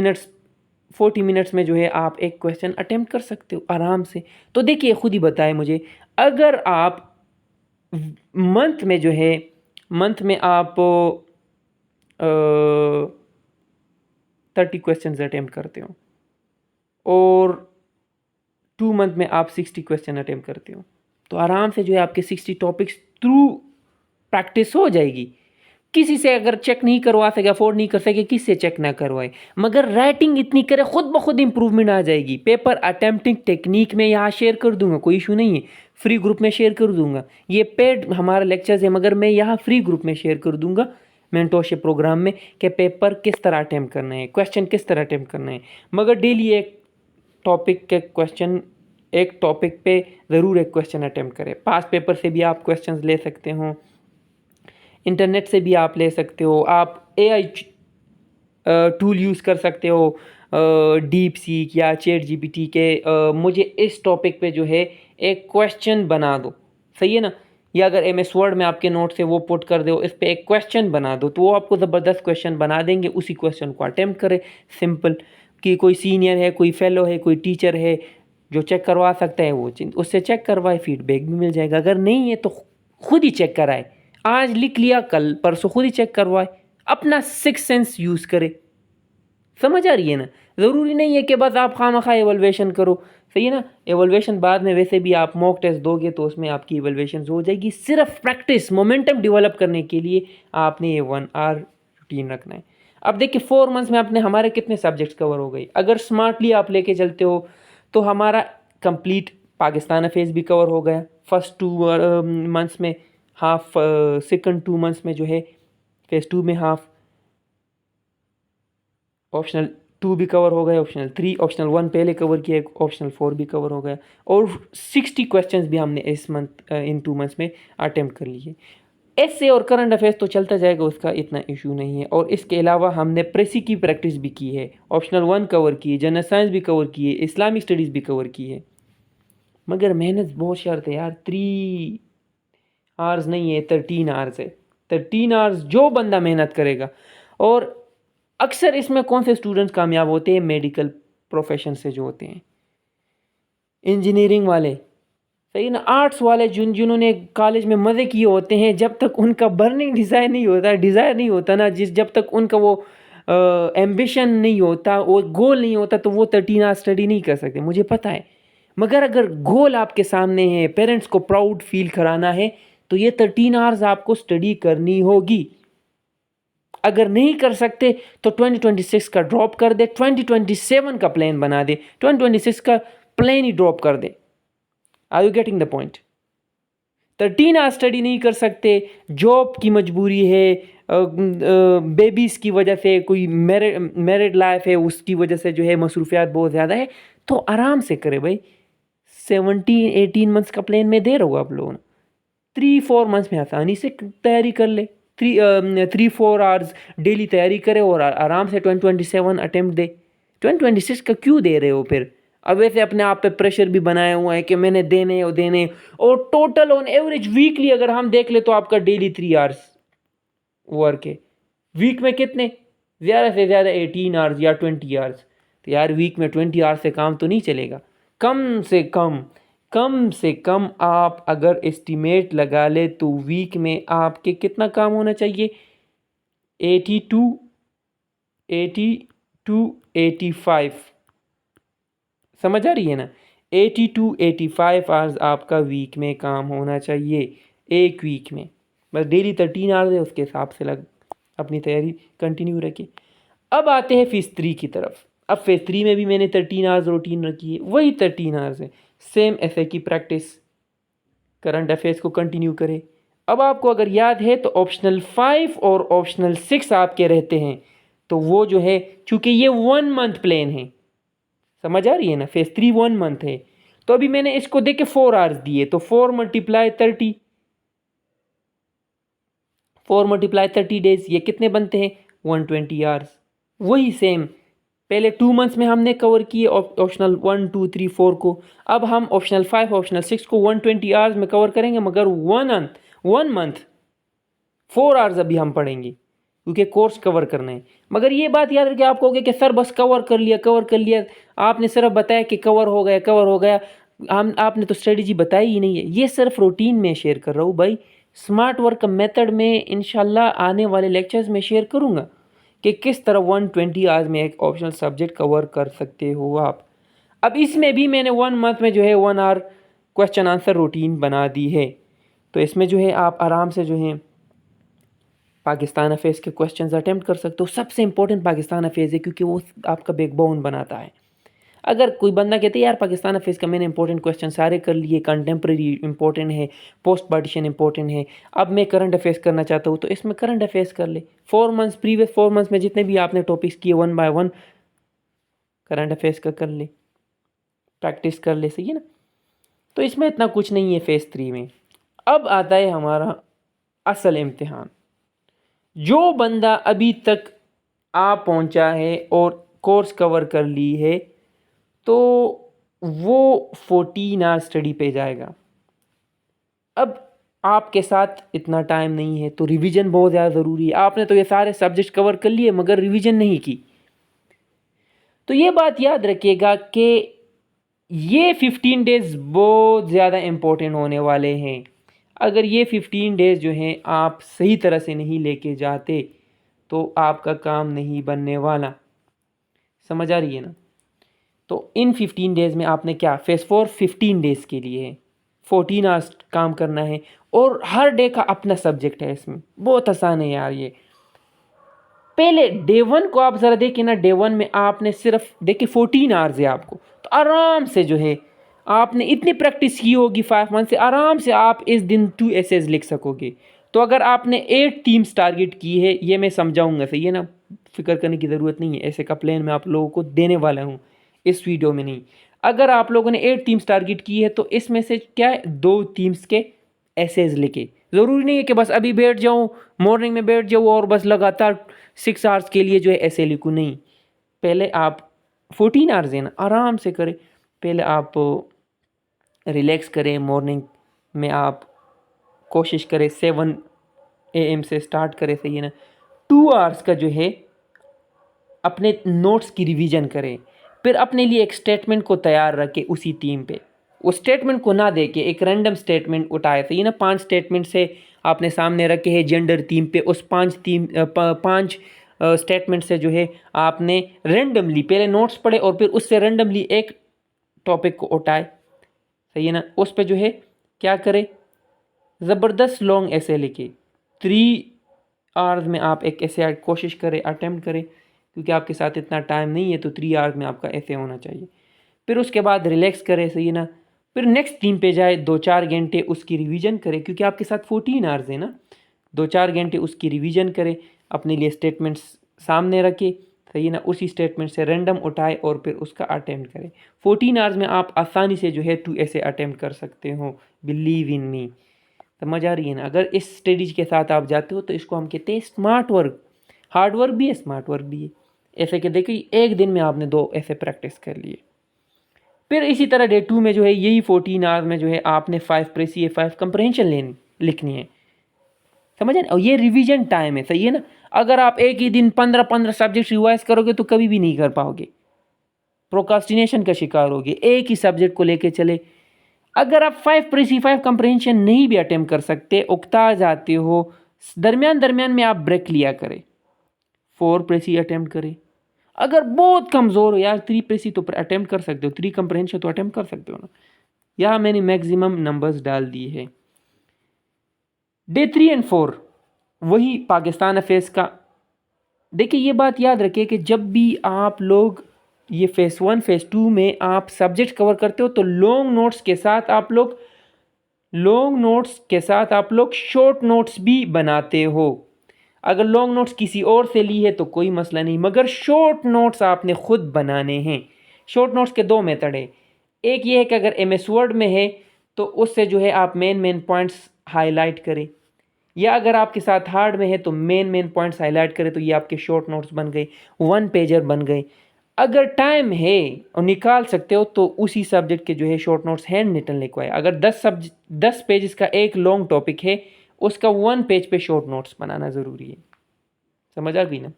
मिनट्स में जो है आप एक क्वेश्चन अटेम्प्ट कर सकते हो आराम से। तो देखिए, खुद ही बताए मुझे, अगर आप मंथ में आप 30 क्वेश्चन अटेम्प्ट करते हो और 2 मंथ में आप 60 क्वेश्चन अटेम्प्ट करते हो, तो आराम से जो है आपके 60 टॉपिक्स थ्रू प्रैक्टिस हो जाएगी। किसी से अगर चेक नहीं करवा सके, अफोर्ड नहीं कर सके, किससे चेक ना करवाए, मगर राइटिंग इतनी करे, खुद ब खुद इंप्रूवमेंट आ जाएगी। पेपर अटेम्प्टिंग टेक्निक में यहाँ शेयर कर दूंगा, कोई इशू नहीं है, फ्री ग्रुप में शेयर कर दूंगा। ये पेड हमारा लेक्चर्स है, मगर मैं यहाँ फ्री ग्रुप में शेयर कर दूंगा मेंटोरशिप प्रोग्राम में कि पेपर किस तरह अटेम्प्ट करना है, क्वेश्चन किस तरह अटेम्प्ट करना है। मगर डेली एक टॉपिक पे ज़रूर एक क्वेश्चन अटेम्प्ट करें। पास पेपर से भी आप क्वेश्चंस ले सकते हो, इंटरनेट से भी आप ले सकते हो, आप AI टूल यूज़ कर सकते हो, डीप सीक या चैट GPT के मुझे इस टॉपिक पे जो है एक क्वेश्चन बना दो, सही है ना। या अगर MS वर्ड में आपके नोट्स है वो पुट कर दो, इस पे एक क्वेश्चन बना दो, तो वो आपको ज़बरदस्त क्वेश्चन बना देंगे। उसी क्वेश्चन को अटेम्प्ट करें, सिंपल। कि कोई सीनियर है, कोई फेलो है, कोई टीचर है जो चेक करवा सकता है, वो उससे चेक करवाए, फीडबैक भी मिल जाएगा। अगर नहीं है तो खुद ही चेक कराए, आज लिख लिया, कल परसों खुद ही चेक करवाए, अपना 6 सेंस यूज़ करे। समझ आ रही है ना? ज़रूरी नहीं है कि बस आप खामखा एवल्वेशन करो, सही है ना। एवल्वेशन बाद में वैसे भी आप मॉक टेस्ट दोगे तो उसमें आपकी एवल्वेशन हो जाएगी। सिर्फ प्रैक्टिस, मोमेंटम डेवलप करने के लिए आपने ये 1 आवर रूटीन रखना है। अब देखिए 4 मंथ्स में आपने हमारे कितने सब्जेक्ट्स कवर हो गए। अगर स्मार्टली आप लेके चलते हो तो हमारा कंप्लीट पाकिस्तान अफेयर्स भी कवर हो गया फर्स्ट 2 मंथ्स में, हाफ सेकंड 2 मंथ्स में जो है फेज़ 2 में हाफ, ऑप्शनल 2 भी कवर हो गया, ऑप्शनल 3, ऑप्शनल 1 पहले कवर किया, ऑप्शनल 4 भी कवर हो गया, और 60 क्वेश्चंस भी हमने इस मंथ इन 2 मंथ्स में अटेम्प्ट कर लिए। ऐसे और करंट अफेयर्स तो चलता जाएगा, उसका इतना इशू नहीं है। और इसके अलावा हमने प्रेसी की प्रैक्टिस भी की है, ऑप्शनल 1 कवर की है, जनरल साइंस भी कवर की है, इस्लामिक स्टडीज़ भी कवर की है। मगर मेहनत बहुत शर्त है यार, 3 आवर्स नहीं है, 13 आवर्स है। 13 आवर्स जो बंदा मेहनत करेगा। और अक्सर इसमें कौन से स्टूडेंट्स कामयाब होते हैं? मेडिकल प्रोफेशन से जो होते हैं, इंजीनियरिंग वाले, सही ना, आर्ट्स वाले, जिन्होंने कॉलेज में मज़े किए होते हैं, जब तक उनका बर्निंग डिज़ायर नहीं होता ना, जब तक उनका वो एम्बिशन नहीं होता, वो गोल नहीं होता, तो वो 13 आवर्स स्टडी नहीं कर सकते, मुझे पता है। मगर अगर गोल आपके सामने है, पेरेंट्स को प्राउड फील कराना है, तो ये 13 आवर्स आपको स्टडी करनी होगी। अगर नहीं कर सकते तो 2026 का ड्रॉप कर दे, 2027 का प्लान बना दे, 2026 का प्लान ही ड्रॉप कर दे। Are you getting the point? 13 hours study नहीं कर सकते, जॉब की मजबूरी है, बेबीज़ की वजह से, कोई मैरिड लाइफ है, उसकी वजह से जो है मसरूफियात बहुत ज़्यादा है, तो आराम से करे भाई। 17-18 मंथ्स का प्लान मैं दे रहा हूँ आप लोगों ने, 3-4 मंथ्स में आसानी से तैयारी कर ले। 3-4 आवर्स डेली तैयारी करे और आराम से 2027 अटेम्प्ट दे। 2026 का क्यों दे रहे हो फिर? अब वैसे अपने आप पे प्रेशर भी बनाया हुआ है कि मैंने देने और टोटल ऑन एवरेज वीकली अगर हम देख ले तो आपका डेली 3 आवर्स वर्क है। वीक में कितने? ज़्यादा से ज़्यादा 18 आवर्स या 20 आवर्स। तो यार वीक में 20 आवर्स से काम तो नहीं चलेगा। कम से कम आप अगर एस्टिमेट लगा ले तो वीक में आपके कितना काम होना चाहिए, 80 टू 85। समझ आ रही है ना, 80 टू 85 आवर्स आपका वीक में काम होना चाहिए एक वीक में। बस डेली 13 आवर्स है, उसके हिसाब से अपनी तैयारी कंटिन्यू रखिए। अब आते हैं फेज़ 3 की तरफ। अब फेज़ 3 में भी मैंने 13 आवर्स रूटीन रखी है, वही 13 आवर्स है, सेम एफए की प्रैक्टिस, करंट अफेयर्स को कंटिन्यू करें। अब आपको अगर याद है तो ऑप्शनल 5 और ऑप्शनल 6 आपके रहते हैं, तो वो जो है चूँकि ये 1 मंथ प्लान है, समझ आ रही है ना, फेज़ 3 1 मंथ है, तो अभी मैंने इसको देख के 4 आवर्स दिए, तो 4 × 30 डेज, ये कितने बनते हैं, 120 आवर्स। वही सेम पहले 2 मंथ्स में हमने कवर किए ऑप्शनल 1 2 3 4 को, अब हम ऑप्शनल 5 ऑप्शनल 6 को 120 आवर्स में कवर करेंगे, मगर 1 मंथ 4 आवर्स अभी हम पढ़ेंगे क्योंकि कोर्स कवर करना है। मगर ये बात याद रखिए, आप कहोगे कि सर बस कवर कर लिया, आपने सिर्फ बताया कि कवर हो गया, आपने तो स्ट्रेटजी बताई ही नहीं है। ये सिर्फ रूटीन में शेयर कर रहा हूँ भाई, स्मार्ट वर्क मेथड में इंशाल्लाह आने वाले लेक्चर्स में शेयर करूँगा कि किस तरह 120 आवर्स में एक ऑप्शनल सब्जेक्ट कवर कर सकते हो आप। अब इसमें भी मैंने 1 मंथ में जो है 1 आवर क्वेश्चन आंसर रूटीन बना दी है, तो इसमें जो है आप आराम से जो है पाकिस्तान अफेयर्स के क्वेश्चंस अटेम्प्ट कर सकते हो। सबसे इंपॉर्टेंट पाकिस्तान अफेयर्स है क्योंकि वो आपका बैकबोन बनाता है। अगर कोई बंदा कहते हैं यार पाकिस्तान अफेयर्स का मैंने इंपॉर्टेंट क्वेश्चन सारे कर लिए, कंटेम्प्रेरी इंपॉर्टेंट है, पोस्ट पार्टीशन इंपॉर्टेंट है, अब मैं करंट अफेयर्स करना चाहता हूँ, तो इसमें करंट अफेयर्स कर ले। प्रीवियस 4 मंथ्स में जितने भी आपने टॉपिक्स किए 1 बाय 1 करंट अफेयर्स का कर ले, प्रैक्टिस कर ले, सही है ना। तो इसमें इतना कुछ नहीं है फेज़ 3 में। अब आता है हमारा असल इम्तिहान। जो बंदा अभी तक आ पहुंचा है और कोर्स कवर कर ली है, तो वो 14 आवर स्टडी पे जाएगा। अब आपके साथ इतना टाइम नहीं है, तो रिवीजन बहुत ज़्यादा ज़रूरी है। आपने तो ये सारे सब्जेक्ट कवर कर लिए मगर रिवीजन नहीं की, तो ये बात याद रखिएगा कि ये 15 डेज़ बहुत ज़्यादा इम्पोर्टेंट होने वाले हैं। अगर ये 15 डेज़ जो हैं आप सही तरह से नहीं लेके जाते तो आपका काम नहीं बनने वाला, समझ आ रही है ना। तो इन 15 डेज़ में आपने क्या, फेज़ 4 15 डेज़ के लिए है, 14 आवर्स काम करना है और हर डे का अपना सब्जेक्ट है। इसमें बहुत आसान है यार। ये पहले डे 1 को आप ज़रा देखिए ना, डे 1 में आपने सिर्फ देखिए 14 आवर्स है आपको, तो आराम से जो है आपने इतनी प्रैक्टिस की होगी 5 मंथ से, आराम से आप इस दिन 2 एसेज लिख सकोगे। तो अगर आपने 8 थीम्स टारगेट की है, ये मैं समझाऊंगा, सही है ना, फिक्र करने की ज़रूरत नहीं है, ऐसे का प्लान मैं आप लोगों को देने वाला हूँ इस वीडियो में नहीं। अगर आप लोगों ने 8 थीम्स टारगेट की है तो इसमें से क्या है, 2 थीम्स के एसेज लिखे। ज़रूरी नहीं है कि बस अभी बैठ जाऊँ, मॉर्निंग में बैठ जाऊँ और बस लगातार 6 आवर्स के लिए जो है ऐसे लिखूँ, नहीं। पहले आप 14 आवर्स है ना, आराम से करें। पहले आप रिलैक्स करें, मॉर्निंग में आप कोशिश करें 7 AM से स्टार्ट करें, सही है ना। 2 आवर्स का जो है अपने नोट्स की रिवीजन करें, फिर अपने लिए एक स्टेटमेंट को तैयार रखें उसी थीम पे। उस स्टेटमेंट को ना देके एक रैंडम स्टेटमेंट उठाए, सही है ना। 5 स्टेटमेंट से आपने सामने रखे हैं जेंडर थीम पे, उस 5 स्टेटमेंट से जो है आपने रैंडमली पहले नोट्स पढ़े और फिर उससे रैंडमली एक टॉपिक को उठाए, सही है ना। उस पे जो है क्या करें, ज़बरदस्त लॉन्ग ऐसे लिखे। 3 आवर्स में आप एक ऐसे कोशिश करें, अटेम्प्ट करें, क्योंकि आपके साथ इतना टाइम नहीं है, तो 3 आवर्स में आपका ऐसे होना चाहिए। फिर उसके बाद रिलैक्स करें, सही है ना। फिर नेक्स्ट थीम पे जाए, 2-4 घंटे उसकी रिवीजन करें, क्योंकि आपके साथ 14 आवर्स है ना। 2-4 घंटे उसकी रिवीजन करें, अपने लिए स्टेटमेंट्स सामने रखें, सही है ना। उसी स्टेटमेंट से रैंडम उठाए और फिर उसका अटेम्प्ट करें। 14 आवर्स में आप आसानी से जो है 2 ऐसे अटेम्प्ट कर सकते हो, बिलीव इन मी। समझ आ रही है ना। अगर इस स्ट्रेटजी के साथ आप जाते हो तो इसको हम कहते हैं स्मार्ट वर्क। हार्ड वर्क भी है, स्मार्ट वर्क भी है। ऐसे कि देखिए एक दिन में आपने 2 ऐसे प्रैक्टिस कर लिए। फिर इसी तरह डे 2 में जो है यही 14 आवर्स में जो है आपने 5 प्रेसी 5 कंप्रहेंशन लिखनी है, समझ है ना। और ये रिवीजन टाइम है, सही है ना। अगर आप एक ही दिन 15-15 सब्जेक्ट रिवाइज करोगे तो कभी भी नहीं कर पाओगे। प्रोकास्टिनेशन का शिकार होगे, एक ही सब्जेक्ट को लेके चले। अगर आप 5 प्रेसी 5 कंप्रहेंशन नहीं भी अटेम्प्ट कर सकते, उकता जाते हो, दरमियान में आप ब्रेक लिया करें, 4 प्रेसी अटेम्प्ट करें। अगर बहुत कमज़ोर हो यार, 3 प्रेसी तो अटेम्प्ट कर सकते हो, 3 कंप्रहेंशन तो अटेम्प्ट कर सकते हो ना। यहाँ मैंने मैक्सिमम नंबर्स डाल दिए हैं। डे 3 एंड 4 वही पाकिस्तान अफेयर्स का। देखिए ये बात याद रखिए कि जब भी आप लोग ये फेज़ 1 फेज़ 2 में आप सब्जेक्ट कवर करते हो तो लॉन्ग नोट्स के साथ आप लोग शॉर्ट नोट्स भी बनाते हो। अगर लॉन्ग नोट्स किसी और से ली है तो कोई मसला नहीं, मगर शॉर्ट नोट्स आपने खुद बनाने हैं। शॉर्ट नोट्स के 2 मेथड है। एक ये है कि अगर एमएस वर्ड में है तो उससे जो है आप मेन पॉइंट्स हाईलाइट करें, या अगर आपके साथ हार्ड में है तो मेन पॉइंट्स हाईलाइट करें, तो ये आपके शॉर्ट नोट्स बन गए, 1 पेजर बन गए। अगर टाइम है और निकाल सकते हो तो उसी सब्जेक्ट के जो है शॉर्ट नोट्स हैंड रिटन लिखवाए। अगर 10 पेजेस का एक लॉन्ग टॉपिक है, उसका 1 पेज पे शॉर्ट नोट्स बनाना ज़रूरी है। समझ आ गई ना।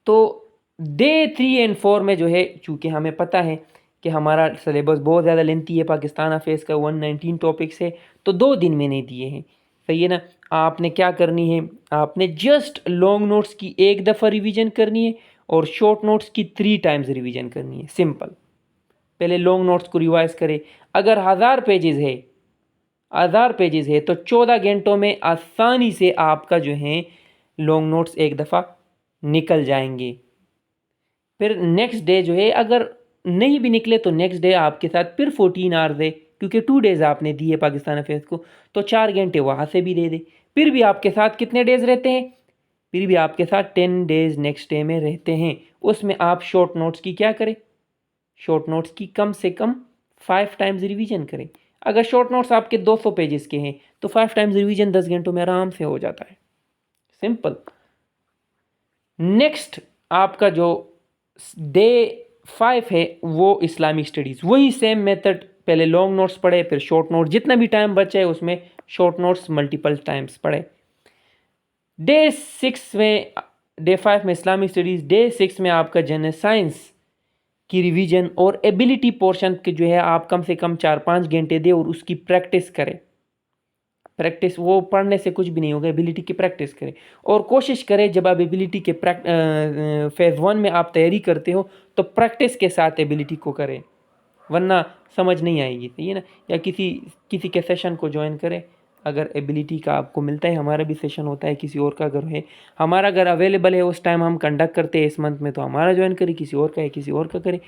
तो डे 3 एंड 4 में जो है, चूँकि हमें पता है कि हमारा सिलेबस बहुत ज़्यादा लेंथी है, पाकिस्तान अफेयर्स का 119 टॉपिक्स है, तो 2 दिन मैंने दिए हैं, सही है ना। आपने क्या करनी है, आपने जस्ट लॉन्ग नोट्स की एक दफ़ा रिवीजन करनी है और शॉर्ट नोट्स की 3 टाइम्स रिवीजन करनी है, सिंपल। पहले लॉन्ग नोट्स को रिवाइज करें। अगर 1000 पेजेस है तो 14 घंटों में आसानी से आपका जो है लॉन्ग नोट्स एक दफ़ा निकल जाएंगे। फिर नेक्स्ट डे जो है, अगर नहीं भी निकले तो नेक्स्ट डे आपके साथ फिर 14 आवर्स है, क्योंकि 2 डेज़ आपने दिए पाकिस्तान अफेयर्स को, तो 4 घंटे वहाँ से भी दे दे। फिर भी आपके साथ कितने डेज़ रहते हैं, फिर भी आपके साथ 10 डेज़ नेक्स्ट डे में रहते हैं। उसमें आप शॉर्ट नोट्स की क्या करें, शॉर्ट नोट्स की कम से कम 5 टाइम्स रिवीजन करें। अगर शॉर्ट नोट्स आपके 200 पेजेस के हैं तो 5 टाइम्स रिवीजन 10 घंटों में आराम से हो जाता है, सिंपल। नेक्स्ट आपका जो डे 5 है वो इस्लामिक स्टडीज़, वही सेम मेथड, पहले लॉन्ग नोट्स पढ़े फिर शॉर्ट नोट्स, जितना भी टाइम बचे उसमें शॉर्ट नोट्स मल्टीपल टाइम्स पढ़े। डे 5 में इस्लामिक स्टडीज़, डे 6 में आपका जनरल साइंस की रिवीजन और एबिलिटी पोर्शन के जो है आप कम से कम 4-5 घंटे दे और उसकी प्रैक्टिस करें। प्रैक्टिस, वो पढ़ने से कुछ भी नहीं होगा, एबिलिटी की प्रैक्टिस करें। और कोशिश करें जब आप एबिलिटी के फेज़ 1 में आप तैयारी करते हो तो प्रैक्टिस के साथ एबिलिटी को करें, वरना समझ नहीं आएगी, सही है ना। या किसी के सेशन को ज्वाइन करें, अगर एबिलिटी का आपको मिलता है, हमारा भी सेशन होता है, किसी और का अगर है, हमारा अगर अवेलेबल है उस टाइम हम कंडक्ट करते हैं इस मंथ में, तो हमारा ज्वाइन करें, किसी और का है किसी और का करें,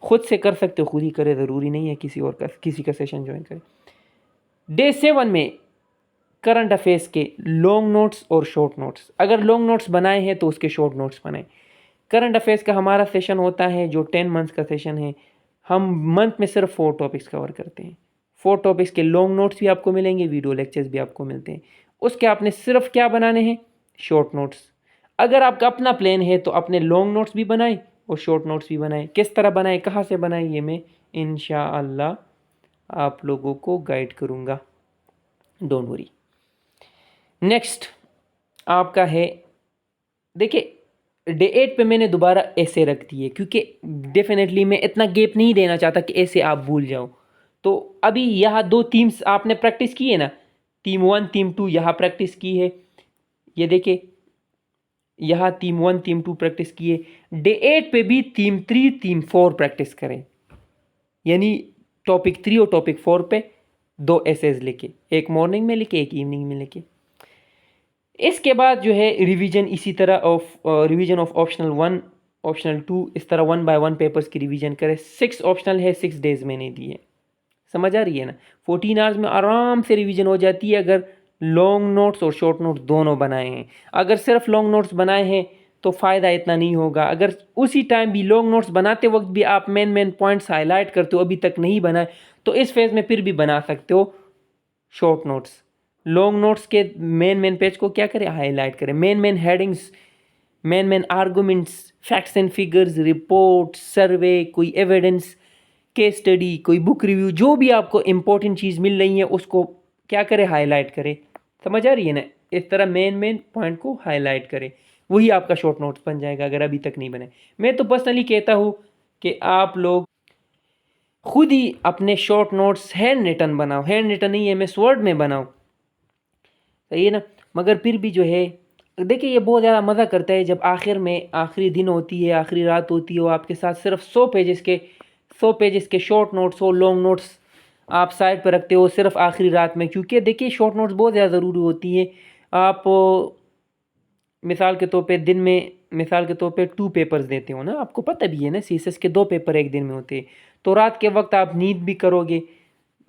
खुद से कर सकते हो खुद ही करें, ज़रूरी नहीं है किसी का सेशन ज्वाइन करें। डे 7 में करंट अफेयर्स के लॉन्ग नोट्स और शॉर्ट नोट्स, अगर लॉन्ग नोट्स बनाए हैं तो उसके शॉर्ट नोट्स बनाएं। करंट अफेयर्स का हमारा सेशन होता है जो 10 मंथ्स का सेशन है, हम मंथ में सिर्फ 4 टॉपिक्स कवर करते हैं। 4 टॉपिक्स के लॉन्ग नोट्स भी आपको मिलेंगे, वीडियो लेक्चर्स भी आपको मिलते हैं। उसके आपने सिर्फ क्या बनाने हैं, शॉर्ट नोट्स। अगर आपका अपना प्लान है तो अपने लॉन्ग नोट्स भी बनाएं और शॉर्ट नोट्स भी बनाएं। किस तरह बनाएं, कहाँ से बनाएं, ये मैं इंशाअल्लाह आप लोगों को गाइड करूँगा, डोंट वरी। नेक्स्ट आपका है, देखिए डे 8 पे मैंने दोबारा ऐसे रख दिए, क्योंकि डेफिनेटली मैं इतना गैप नहीं देना चाहता कि ऐसे आप भूल जाओ। तो अभी यहाँ 2 थीम्स आपने प्रैक्टिस की है ना, थीम 1 थीम 2 यहाँ प्रैक्टिस की है, ये देखिए यहाँ थीम 1 थीम 2 प्रैक्टिस की है। डे 8 पे भी थीम 3 थीम 4 प्रैक्टिस करें, यानी टॉपिक 3 और टॉपिक 4 पे 2 एसेज लिखे, एक मॉर्निंग में लिखे एक इवनिंग में लिखे। इसके बाद जो है रिवीजन, इसी तरह रिवीजन ऑफ ऑप्शनल 1 ऑप्शनल 2, इस तरह 1 बाय 1 पेपर्स की रिवीजन करें। 6 ऑप्शनल है, 6 डेज मैंने दिए, समझ आ रही है ना। 14 आवर्स में आराम से रिवीजन हो जाती है अगर लॉन्ग नोट्स और शॉर्ट नोट्स दोनों बनाए हैं। अगर सिर्फ लॉन्ग नोट्स बनाए हैं तो फ़ायदा इतना नहीं होगा। अगर उसी टाइम भी लॉन्ग नोट्स बनाते वक्त भी आप मेन पॉइंट्स हाईलाइट करते हो, अभी तक नहीं बनाए, तो इस फेज़ में फिर भी बना सकते हो शॉर्ट नोट्स। लॉन्ग नोट्स के मेन पेज को क्या करें, हाईलाइट करें। Main headings, main arguments, facts and figures, report, survey, कोई एविडेंस, केस स्टडी, कोई बुक रिव्यू, जो भी आपको इंपॉर्टेंट चीज़ मिल रही है उसको क्या करें, हाईलाइट करें। समझ आ रही है ना, इस तरह मेन पॉइंट को हाईलाइट करें, वही आपका शॉर्ट नोट्स बन जाएगा अगर अभी तक नहीं बने। मैं तो पर्सनली कहता हूँ कि आप लोग खुद ही अपने शॉर्ट नोट्स हैंड रिटन बनाओ, हैंड रिटन नहीं एमएस वर्ड में बनाओ, सही है ना। मगर फिर भी जो है देखिए ये बहुत ज़्यादा मज़ा करता है जब आखिर में आखिरी दिन होती है, आखिरी रात होती है, वो आपके साथ सिर्फ 100 पेजेस के शॉर्ट नोट्स हो, लॉन्ग नोट्स आप साइड पर रखते हो सिर्फ आखिरी रात में, क्योंकि देखिए शॉर्ट नोट्स बहुत ज़्यादा ज़रूरी होती है। आप मिसाल के तौर पे दिन में मिसाल के तौर पे 2 पेपर्स देते हो ना, आपको पता भी है ना सीएसएस के 2 पेपर एक दिन में होते हैं, तो रात के वक्त आप नींद भी करोगे,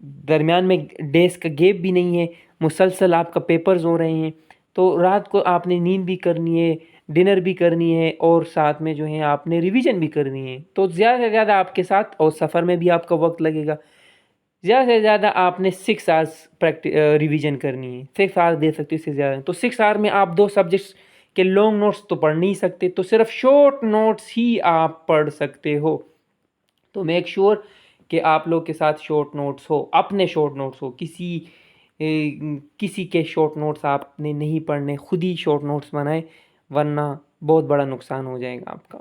दरमियान में डेज का गैप भी नहीं है, मुसलसल आपका पेपर्स हो रहे हैं, तो रात को आपने नींद भी करनी है, डिनर भी करनी है और साथ में जो है आपने रिवीजन भी करनी है, तो ज़्यादा से ज़्यादा आपके साथ और सफ़र में भी आपका वक्त लगेगा, ज़्यादा से ज़्यादा आपने 6 आवर्स रिवीजन करनी है, 6 आवर्स दे सकते हो इससे ज़्यादा, तो 6 आवर में आप 2 सब्जेक्ट्स के लॉन्ग नोट्स तो पढ़ नहीं सकते, तो सिर्फ शॉर्ट नोट्स ही आप पढ़ सकते हो। तो मेक श्योर कि आप लोग के साथ शॉर्ट नोट्स हो, अपने शॉर्ट नोट्स हो, किसी के शॉर्ट नोट्स आपने नहीं पढ़ने, खुद ही शॉर्ट नोट्स बनाए, वरना बहुत बड़ा नुकसान हो जाएगा आपका।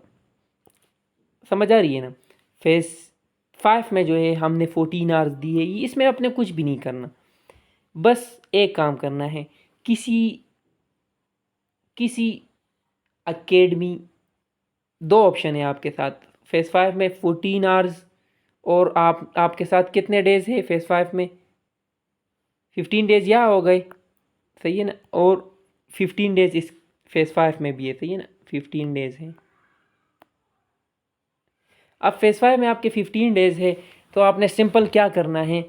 समझ आ रही है ना। फेज़ 5 में जो है हमने 14 आवर्स दिए, इसमें अपने कुछ भी नहीं करना, बस एक काम करना है, किसी किसी एकेडमी, 2 ऑप्शन है आपके साथ फेज़ 5 में 14 आवर्स, और आपके साथ कितने डेज़ है फेज़ 5 में 15 डेज़ यहाँ हो गए, सही है ना, और 15 डेज़ इस फेज़ 5 में भी है, सही है ना, 15 डेज़ है। अब फेज़ 5 में आपके 15 डेज़ है, तो आपने सिंपल क्या करना है,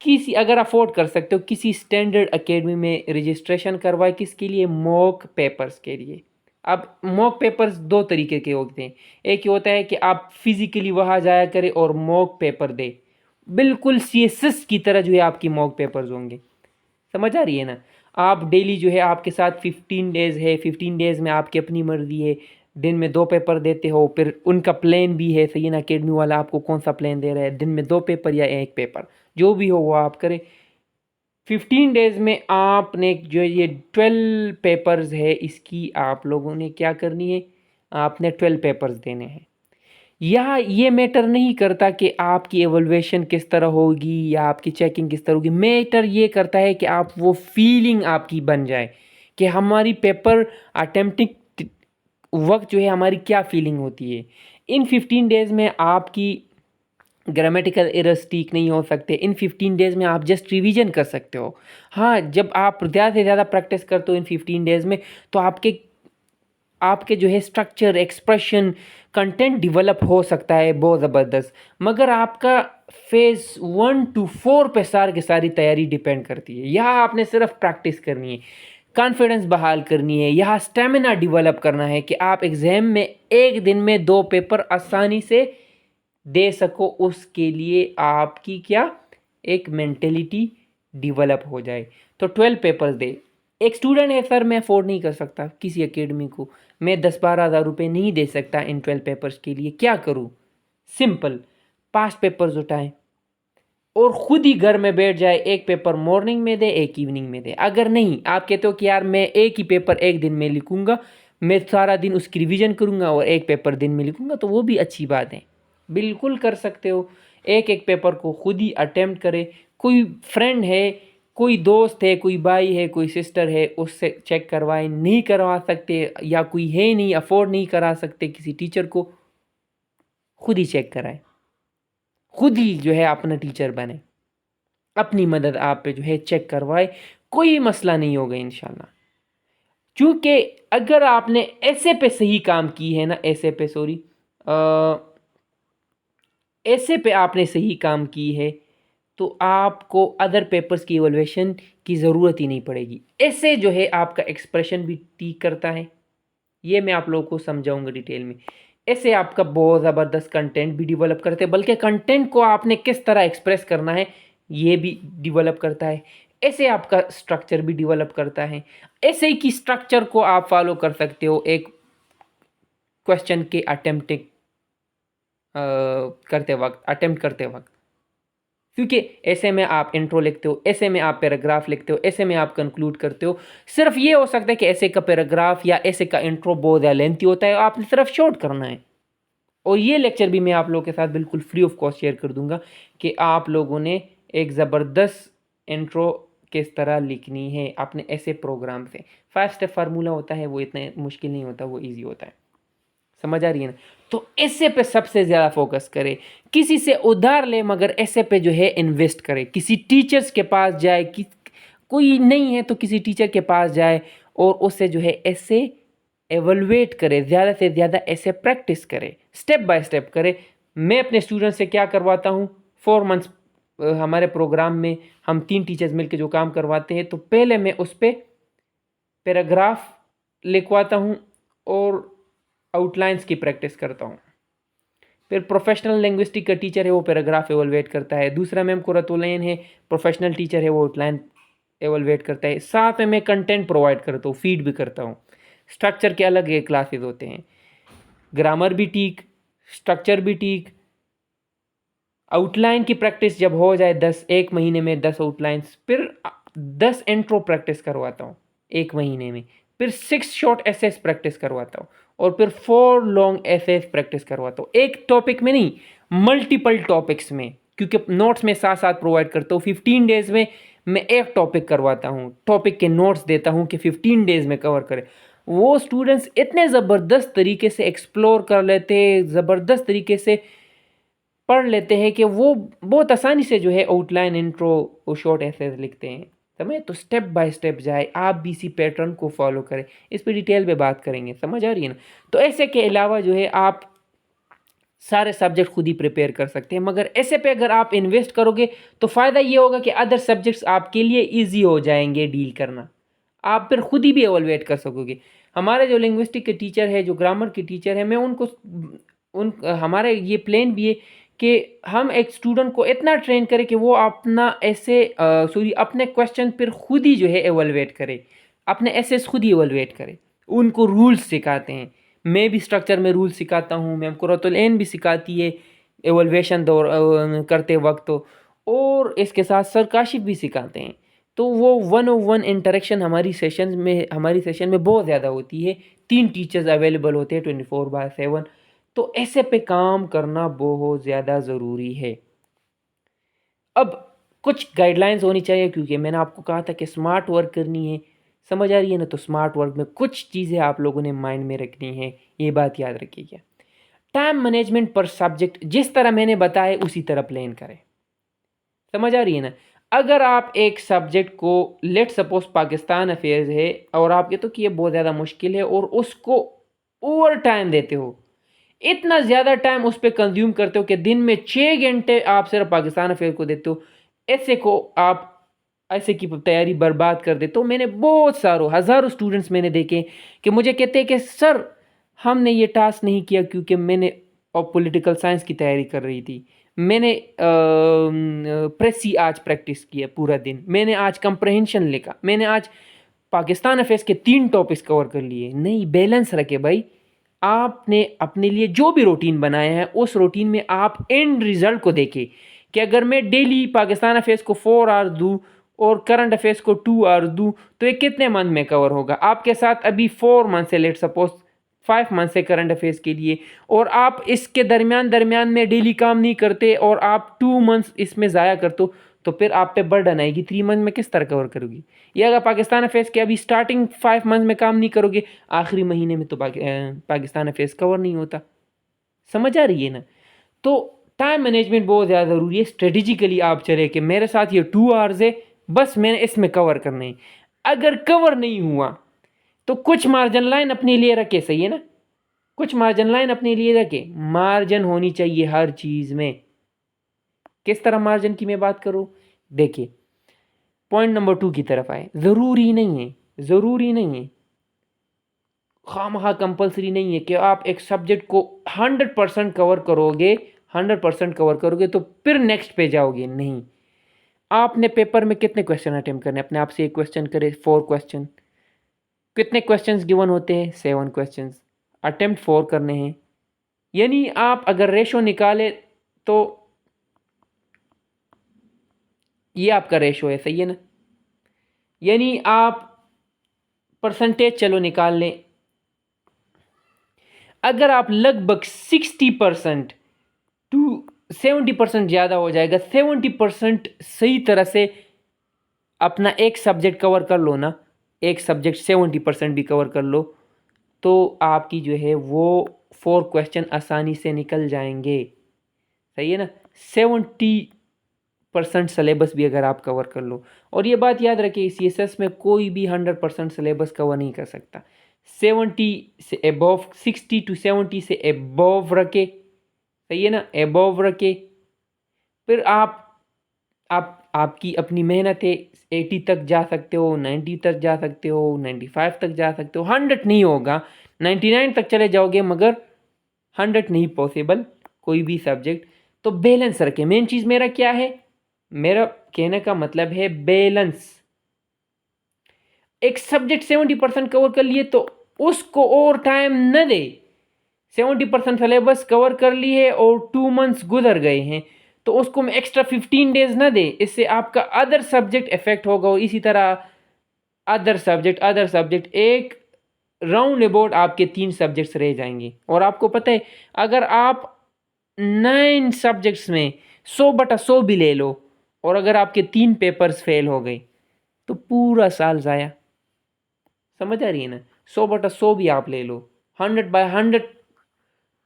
किसी अगर अफोर्ड कर सकते हो किसी स्टैंडर्ड एकेडमी में रजिस्ट्रेशन करवाए, किसके लिए, मॉक पेपर्स के लिए। अब मॉक पेपर्स 2 तरीके के होते हैं, एक ये होता है कि आप फिज़िकली वहाँ जाया करें और मॉक पेपर दे, बिल्कुल सीएसएस की तरह जो है आपकी मॉक पेपर्स होंगे, समझ आ रही है ना। आप डेली जो है आपके साथ 15 डेज़ है, 15 डेज़ में आपकी अपनी मर्ज़ी है, दिन में 2 पेपर देते हो, फिर उनका प्लान भी है, सही है ना, अकेडमी वाला आपको कौन सा प्लान दे रहा है, दिन में 2 पेपर या 1 पेपर, जो भी हो वो आप करें। 15 डेज़ में आपने जो ये 12 पेपर्स है, इसकी आप लोगों ने क्या करनी है, आपने 12 पेपर्स देने हैं। यहाँ ये मैटर नहीं करता कि आपकी एवल्यूएशन किस तरह होगी या आपकी चेकिंग किस तरह होगी, मैटर ये करता है कि आप वो फीलिंग आपकी बन जाए कि हमारी पेपर अटेम्प्टिंग वक्त जो है हमारी क्या फीलिंग होती है। इन 15 डेज़ में आपकी ग्रामेटिकल एरर्स ठीक नहीं हो सकते, इन 15 डेज़ में आप जस्ट रिवीजन कर सकते हो। हाँ, जब आप ज़्यादा से ज़्यादा प्रैक्टिस करते हो इन 15 डेज़ में, तो आपके आपके जो है स्ट्रक्चर, एक्सप्रेशन, कंटेंट डेवलप हो सकता है बहुत ज़बरदस्त, मगर आपका फेज़ 1 to 4 पे सारी की सारी तैयारी डिपेंड करती है। यहाँ आपने सिर्फ प्रैक्टिस करनी है, कॉन्फिडेंस बहाल करनी है, यहाँ स्टेमिना डेवलप करना है कि आप एग्ज़ाम में एक दिन में 2 पेपर आसानी से दे सको, उसके लिए आपकी क्या एक मेंटेलिटी डेवलप हो जाए। तो 12 पेपर्स दे। एक स्टूडेंट है, सर मैं अफोर्ड नहीं कर सकता किसी एकेडमी को, मैं 10-12 हज़ार रुपये नहीं दे सकता इन 12 पेपर्स के लिए, क्या करूँ? सिंपल, पास्ट पेपर्स उठाएं और ख़ुद ही घर में बैठ जाए, एक पेपर मॉर्निंग में दे, एक इवनिंग में दे। अगर नहीं, आप कहते हो कि यार मैं एक ही पेपर एक दिन में लिखूँगा, मैं सारा दिन उसकी रिवीजन करूँगा और एक पेपर दिन में लिखूँगा, तो वो भी अच्छी बात है, बिल्कुल कर सकते हो। एक एक पेपर को खुद ही अटेम्प्ट करें, कोई फ्रेंड है, कोई दोस्त है, कोई भाई है, कोई सिस्टर है, उससे चेक करवाएं, नहीं करवा सकते या कोई है नहीं, अफोर्ड नहीं करा सकते किसी टीचर को, खुद ही चेक कराएं, खुद ही जो है अपना टीचर बने, अपनी मदद आप पे जो है चेक करवाए, कोई मसला नहीं होगा इंशाल्लाह। क्योंकि अगर आपने ऐसे पे सही काम की है ना, ऐसे पे आपने सही काम की है, तो आपको अदर पेपर्स की इवैल्यूएशन की ज़रूरत ही नहीं पड़ेगी। ऐसे जो है आपका एक्सप्रेशन भी ठीक करता है, ये मैं आप लोगों को समझाऊंगा डिटेल में। ऐसे आपका बहुत ज़बरदस्त कंटेंट भी डेवलप करते हैं, बल्कि कंटेंट को आपने किस तरह एक्सप्रेस करना है ये भी डेवलप करता है। ऐसे आपका स्ट्रक्चर भी डेवलप करता है। ऐसे ही की स्ट्रक्चर को आप फॉलो कर सकते हो एक क्वेश्चन के अटेम्प्ट करते वक्त, क्योंकि ऐसे में आप इंट्रो लिखते हो, ऐसे में आप पैराग्राफ लिखते हो, ऐसे में आप कंक्लूड करते हो। सिर्फ ये हो सकता है कि ऐसे का पैराग्राफ या ऐसे का इंट्रो बहुत ज़्यादा लेंथी होता है, आपने सिर्फ शॉर्ट करना है, और ये लेक्चर भी मैं आप लोगों के साथ बिल्कुल फ्री ऑफ कॉस्ट शेयर कर दूंगा कि आप लोगों ने एक ज़बरदस्त इंट्रो किस तरह लिखनी है अपने ऐसे प्रोग्राम से। 5 स्टेप फार्मूला होता है, वो इतना मुश्किल नहीं होता, वो ईजी होता है। समझ आ रही है ना? तो ऐसे पे सबसे ज़्यादा फोकस करें। किसी से उधार ले मगर ऐसे पे जो है इन्वेस्ट करें। किसी टीचर्स के पास जाए, कोई नहीं है तो किसी टीचर के पास जाए और उससे जो है ऐसे एवलुएट करे, ज़्यादा से ज़्यादा ऐसे प्रैक्टिस करे, स्टेप बाय स्टेप करे। मैं अपने स्टूडेंट से क्या करवाता हूँ, 4 मंथ्स हमारे प्रोग्राम में हम 3 टीचर्स मिलकर जो काम करवाते हैं, तो पहले मैं उस पर पैराग्राफ लिखवाता हूँ और आउटलाइंस की प्रैक्टिस करता हूँ। फिर प्रोफेशनल लिंग्विस्टिक का टीचर है, वो पैराग्राफ एवलुएट करता है। दूसरा मैम कुरतुलैन है, प्रोफेशनल टीचर है, वो आउटलाइन एवलुएट करता है। साथ में मैं कंटेंट प्रोवाइड करता हूँ, फीड भी करता हूँ। स्ट्रक्चर के अलग क्लासेस होते हैं, ग्रामर भी ठीक, स्ट्रक्चर भी ठीक। आउटलाइन की प्रैक्टिस जब हो जाए 10, एक महीने में 10 आउटलाइंस, फिर 10 इंट्रो प्रैक्टिस करवाता हूँ एक महीने में, फिर 6 शॉर्ट एसेस प्रैक्टिस करवाता हूँ और फिर 4 लॉन्ग एसेस प्रैक्टिस करवाता हूँ। एक टॉपिक में नहीं, मल्टीपल टॉपिक्स में, क्योंकि नोट्स में साथ साथ प्रोवाइड करता हूँ। 15 डेज में मैं एक टॉपिक करवाता हूँ, टॉपिक के नोट्स देता हूँ कि 15 डेज में कवर करें। वो स्टूडेंट्स इतने ज़बरदस्त तरीके से एक्सप्लोर कर लेते हैं, ज़बरदस्त तरीके से पढ़ लेते हैं कि वो बहुत आसानी से जो है आउटलाइन, इंट्रो और शॉर्ट एसेज लिखते हैं। समझे? तो स्टेप बाय स्टेप जाए, आप भी इसी पैटर्न को फॉलो करें। इस पर डिटेल में बात करेंगे, समझ आ रही है ना? तो ऐसे के अलावा जो है आप सारे सब्जेक्ट खुद ही प्रिपेयर कर सकते हैं, मगर ऐसे पे अगर आप इन्वेस्ट करोगे तो फ़ायदा ये होगा कि अदर सब्जेक्ट्स आपके लिए ईजी हो जाएंगे डील करना। आप फिर खुद ही भी एवलुएट कर सकोगे। हमारे जो लिंग्विस्टिक के टीचर है, जो ग्रामर के टीचर है, मैं उनको हमारे ये प्लान भी है कि हम एक स्टूडेंट को इतना ट्रेन करें कि वो अपना ऐसे अपने क्वेश्चन फिर खुद ही जो है एवलुएट करे, अपने एसेस खुद ही एवलुएट करे। उनको रूल्स सिखाते हैं, मैं भी स्ट्रक्चर में रूल्स सिखाता हूँ, मैम कुरतुलैन भी सिखाती है एवलुएशन करते वक्त, और इसके साथ सर काशिफ भी सिखाते हैं। तो वो 1-on-1 इंटरेक्शन हमारी सेशन में बहुत ज़्यादा होती है। 3 टीचर्स अवेलेबल होते हैं 24/7। तो ऐसे पे काम करना बहुत ज़्यादा ज़रूरी है। अब कुछ गाइडलाइंस होनी चाहिए, क्योंकि मैंने आपको कहा था कि स्मार्ट वर्क करनी है। समझ आ रही है ना? तो स्मार्ट वर्क में कुछ चीज़ें आप लोगों ने माइंड में रखनी है, ये बात याद रखिएगा। टाइम मैनेजमेंट पर सब्जेक्ट जिस तरह मैंने बताया उसी तरह प्लान करें। समझ आ रही है ना? अगर आप एक सब्जेक्ट को, लेट सपोज पाकिस्तान अफेयर्स है, और आप कहते हो कि ये बहुत ज़्यादा मुश्किल है और उसको ओवर टाइम देते हो, इतना ज़्यादा टाइम उस पर कंज्यूम करते हो कि दिन में 6 घंटे आप सिर्फ पाकिस्तान अफेयर को देते हो, ऐसे को आप ऐसे की तैयारी बर्बाद कर देते हो। मैंने बहुत हज़ारों स्टूडेंट्स मैंने देखे कि मुझे कहते हैं कि सर हमने ये टास्क नहीं किया क्योंकि मैंने पॉलिटिकल साइंस की तैयारी कर रही थी, मैंने प्रेसी आज प्रैक्टिस किया पूरा दिन, मैंने आज कंप्रहेंशन लिखा, मैंने आज पाकिस्तान अफेयर्स के 3 टॉपिक्स कवर कर लिए। नहीं, बैलेंस रखे भाई। आपने अपने लिए जो भी रूटीन बनाया है उस रूटीन में आप एंड रिजल्ट को देखें कि अगर मैं डेली पाकिस्तान अफेयर्स को 4 आवर्स दूँ और करंट अफेयर्स को 2 आवर्स दूँ तो ये कितने मंथ में कवर होगा? आपके साथ अभी 4 मंथ से, लेट सपोज 5 मंथ से करंट अफेयर्स के लिए, और आप इसके दरमियान में डेली काम नहीं करते और आप 2 मंथ्स इसमें ज़ाया करते हो, तो फिर आप पे बर्डन आएगी। 3 मंथ में किस तरह कवर करोगी? या अगर पाकिस्तान अफेयर्स के अभी स्टार्टिंग 5 मंथ में काम नहीं करोगे, आखिरी महीने में तो पाकिस्तान अफेयर्स कवर नहीं होता। समझ आ रही है ना? तो टाइम मैनेजमेंट बहुत ज़्यादा ज़रूरी है। स्ट्रेटेजिकली आप चले कि मेरे साथ ये 2 आवर्स है, बस मैंने इसमें कवर करना है। अगर कवर नहीं हुआ तो कुछ मार्जिन लाइन अपने लिए रखे, सही है ना? कुछ मार्जिन लाइन अपने लिए रखे। मार्जिन होनी चाहिए हर चीज़ में। किस तरह मार्जिन की मैं बात करूँ? देखिए, पॉइंट नंबर 2 की तरफ आए। ज़रूरी नहीं है, खामखा कंपल्सरी नहीं है कि आप एक सब्जेक्ट को 100% कवर करोगे, 100% कवर करोगे तो फिर नेक्स्ट पे जाओगे। नहीं, आपने पेपर में कितने क्वेश्चन अटेम्प्ट करने? अपने आप से एक क्वेश्चन करे, 4 क्वेश्चन। कितने क्वेश्चंस गिवन होते हैं? 7 क्वेश्चंस। अटेम्प्ट 4 करने हैं, यानी आप अगर रेशो निकाले तो ये आपका रेशो है, सही है ना? यानी आप परसेंटेज चलो निकाल लें, अगर आप लगभग 60% टू 70% ज़्यादा हो जाएगा, 70% सही तरह से अपना एक सब्जेक्ट कवर कर लो ना, एक सब्जेक्ट 70% भी कवर कर लो, तो आपकी जो है वो 4 क्वेश्चन आसानी से निकल जाएंगे। सही है ना। 70% सिलेबस भी अगर आप कवर कर लो, और ये बात याद रखिए, CSS में कोई भी 100% सिलेबस कवर नहीं कर सकता। 70 से एबव, 60 to 70 से एबव रखे, सही है ना, एबव रखे। फिर आपकी अपनी मेहनत है, 80 तक जा सकते हो, 90 तक जा सकते हो, 95 तक जा सकते हो, 100 नहीं होगा, 99 तक चले जाओगे, मगर 100 नहीं पॉसिबल कोई भी सब्जेक्ट। तो बैलेंस रखें। मेन चीज़ मेरा क्या है, मेरा कहने का मतलब है बैलेंस। एक सब्जेक्ट 70% कवर कर लिए तो उसको और टाइम न दे। 70% सिलेबस कवर कर ली है और 2 मंथ्स गुजर गए हैं, तो उसको मैं एक्स्ट्रा 15 डेज ना दे, इससे आपका अदर सब्जेक्ट इफेक्ट होगा। और इसी तरह अदर सब्जेक्ट एक राउंड अबाउट आपके 3 सब्जेक्ट्स रह जाएंगे। और आपको पता है, अगर आप 9 सब्जेक्ट्स में 100/100 भी ले लो, और अगर आपके 3 पेपर्स फेल हो गए, तो पूरा साल ज़ाया। समझ आ रही है ना। 100/100 भी आप ले लो, 100/100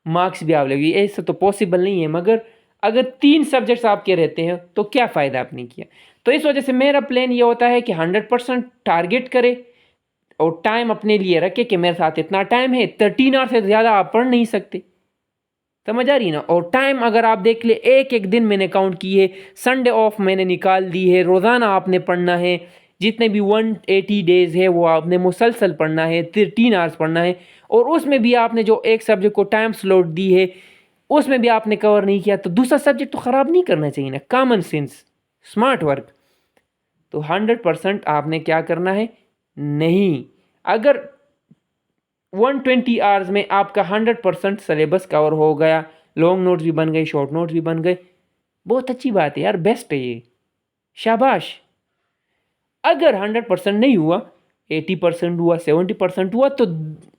मार्क्स भी आप लोगे, ऐसा तो पॉसिबल नहीं है, मगर अगर 3 सब्जेक्ट्स आपके रहते हैं तो क्या फ़ायदा आपने किया। तो इस वजह से मेरा प्लान ये होता है कि 100% टारगेट करे और टाइम अपने लिए रखे कि मेरे साथ इतना टाइम है, 13 आवर से ज़्यादा आप पढ़ नहीं सकते। समझ आ रही ना। और टाइम अगर आप देख ले, एक एक दिन मैंने काउंट की है, संडे ऑफ मैंने निकाल दी है, रोज़ाना आपने पढ़ना है, जितने भी 180 डेज़ है वो आपने मुसलसल पढ़ना है, 13 आवर्स पढ़ना है। और उसमें भी आपने जो एक सब्जेक्ट को टाइम स्लॉट दी है, उसमें भी आपने कवर नहीं किया, तो दूसरा सब्जेक्ट तो ख़राब नहीं करना चाहिए ना। Common sense, smart work. तो 100% आपने क्या करना है, नहीं, अगर 120 आवर्स में आपका 100% सिलेबस कवर हो गया, लॉन्ग नोट्स भी बन गए, शॉर्ट नोट्स भी बन गए, बहुत अच्छी बात है यार, बेस्ट है ये, शाबाश। अगर 100% नहीं हुआ, 80% हुआ, 70% हुआ, तो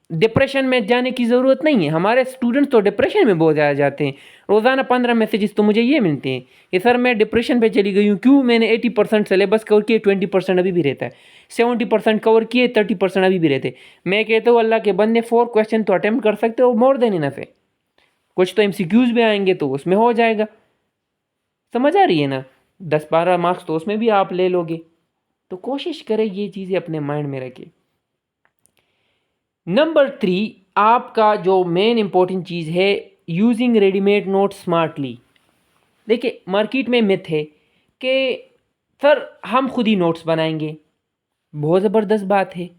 डिप्रेशन में जाने की ज़रूरत नहीं है। हमारे स्टूडेंट्स तो डिप्रेशन में बहुत ज़्यादा जाते हैं। रोज़ाना 15 मैसेजेस तो मुझे ये मिलते हैं कि सर मैं डिप्रेशन पे चली गई हूँ। क्यों? मैंने 80% सिलेबस कवर किए, 20% अभी भी रहता है, 70% कवर किए, 30% अभी भी रहते। मैं कहता हूँ अल्लाह के बंदे 4 क्वेश्चन तो अटेम्प्ट कर सकते हो, मोर देन इनफ है। कुछ तो MCQs भी आएंगे तो उसमें हो जाएगा। समझ आ रही है ना। 10-12 मार्क्स तो उसमें भी आप ले लोगे। तो कोशिश करें ये चीज़ें अपने माइंड में रखें। नंबर 3, आपका जो मेन इंपॉर्टेंट चीज़ है, यूजिंग रेडीमेड नोट स्मार्टली। देखिए, मार्केट में मिथ है कि सर हम खुद ही नोट्स बनाएंगे, बहुत ज़बरदस्त बात है,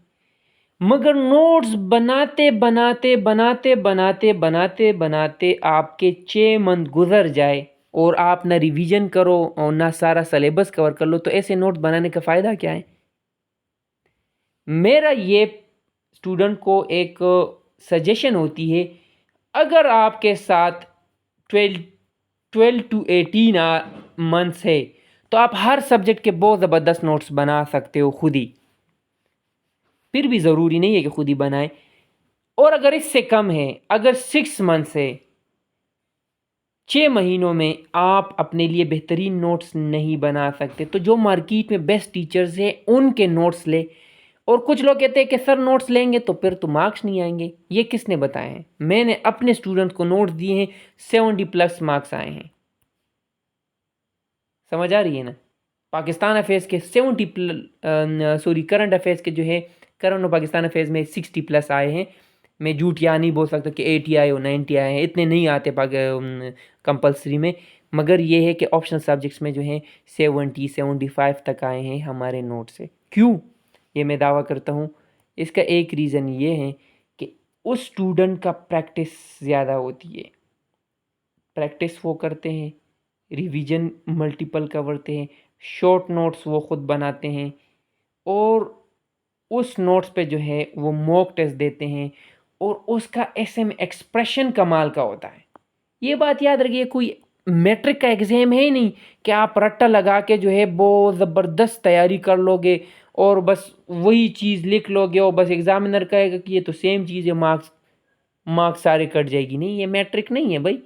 मगर नोट्स बनाते बनाते बनाते बनाते बनाते बनाते आपके 6 मंथ गुजर जाए और आप ना रिवीजन करो और ना सारा सिलेबस कवर कर लो, तो ऐसे नोट बनाने का फ़ायदा क्या है। मेरा ये स्टूडेंट को एक सजेशन होती है, अगर आपके साथ 12 to 18 मंथ्स है, तो आप हर सब्जेक्ट के बहुत ज़बरदस्त नोट्स बना सकते हो खुद ही। फिर भी ज़रूरी नहीं है कि खुद ही बनाएं। और अगर इससे कम है, अगर 6 मंथ्स है, 6 महीनों में आप अपने लिए बेहतरीन नोट्स नहीं बना सकते, तो जो मार्केट में बेस्ट टीचर्स हैं उनके नोट्स ले। और कुछ लोग कहते हैं कि सर नोट्स लेंगे तो फिर तो मार्क्स नहीं आएंगे। ये किसने बताया है? मैंने अपने स्टूडेंट्स को नोट्स दिए हैं, 70+ मार्क्स आए हैं। समझ आ रही है ना। पाकिस्तान अफेयर्स के 70 करंट अफेयर्स के जो है, करंट और पाकिस्तान अफेयर्स में 60+ आए हैं। मैं झूठ यहाँ नहीं बोल सकता कि 80 आए हो, 90 आए हैं, इतने नहीं आते कंपलसरी में। मगर ये है कि ऑप्शनल सब्जेक्ट्स में जो है 70-75 तक आए हैं हमारे नोट से। क्यों ये मैं दावा करता हूँ? इसका एक रीज़न ये है कि उस स्टूडेंट का प्रैक्टिस ज़्यादा होती है, प्रैक्टिस वो करते हैं, रिवीजन मल्टीपल करते हैं, शॉर्ट नोट्स वो ख़ुद बनाते हैं, और उस नोट्स पे जो है वो मॉक टेस्ट देते हैं, और उसका ऐसे में एक्सप्रेशन कमाल का होता है। ये बात याद रखिए, कोई मैट्रिक का एग्ज़ाम है ही नहीं कि आप रट्टा लगा के जो है बहुत ज़बरदस्त तैयारी कर लोगे और बस वही चीज़ लिख लोगे और बस एग्ज़ामिनर कहेगा कि ये तो सेम चीज़ है, मार्क्स मार्क्स सारे कट जाएगी। नहीं, ये मैट्रिक नहीं है भाई,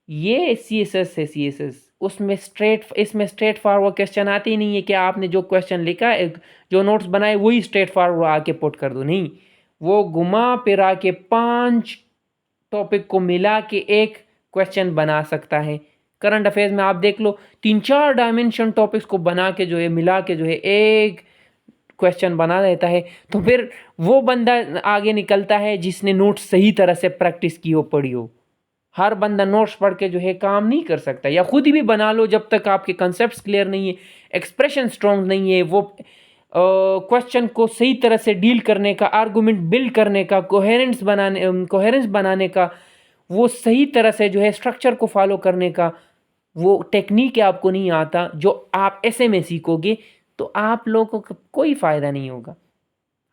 ये CSS है। CSS उसमें इसमें स्ट्रेट फॉरवर्ड क्वेश्चन आते ही नहीं है कि आपने जो क्वेश्चन लिखा है, जो नोट्स बनाए वही स्ट्रेट फॉरवर्ड आके पुट कर दो। नहीं, वो घुमा फिरा के 5 टॉपिक को मिला के एक क्वेश्चन बना सकता है। करंट अफेयर्स में आप देख लो, 3-4 डायमेंशन टॉपिक्स को बना के जो है, मिला के जो है एक क्वेश्चन बना देता है। तो फिर वो बंदा आगे निकलता है जिसने नोट्स सही तरह से प्रैक्टिस की हो, पढ़ी हो। हर बंदा नोट्स पढ़ के जो है काम नहीं कर सकता, या खुद ही भी बना लो जब तक आपके कंसेप्ट्स क्लियर नहीं है, एक्सप्रेशन स्ट्रॉन्ग नहीं है, वो क्वेश्चन को सही तरह से डील करने का, आर्गुमेंट बिल्ड करने का, कोहेरेंस बनाने का, वो सही तरह से जो है स्ट्रक्चर को फॉलो करने का वो टेक्निक आपको नहीं आता, जो आप ऐसे में सीखोगे तो आप लोगों को कोई फ़ायदा नहीं होगा।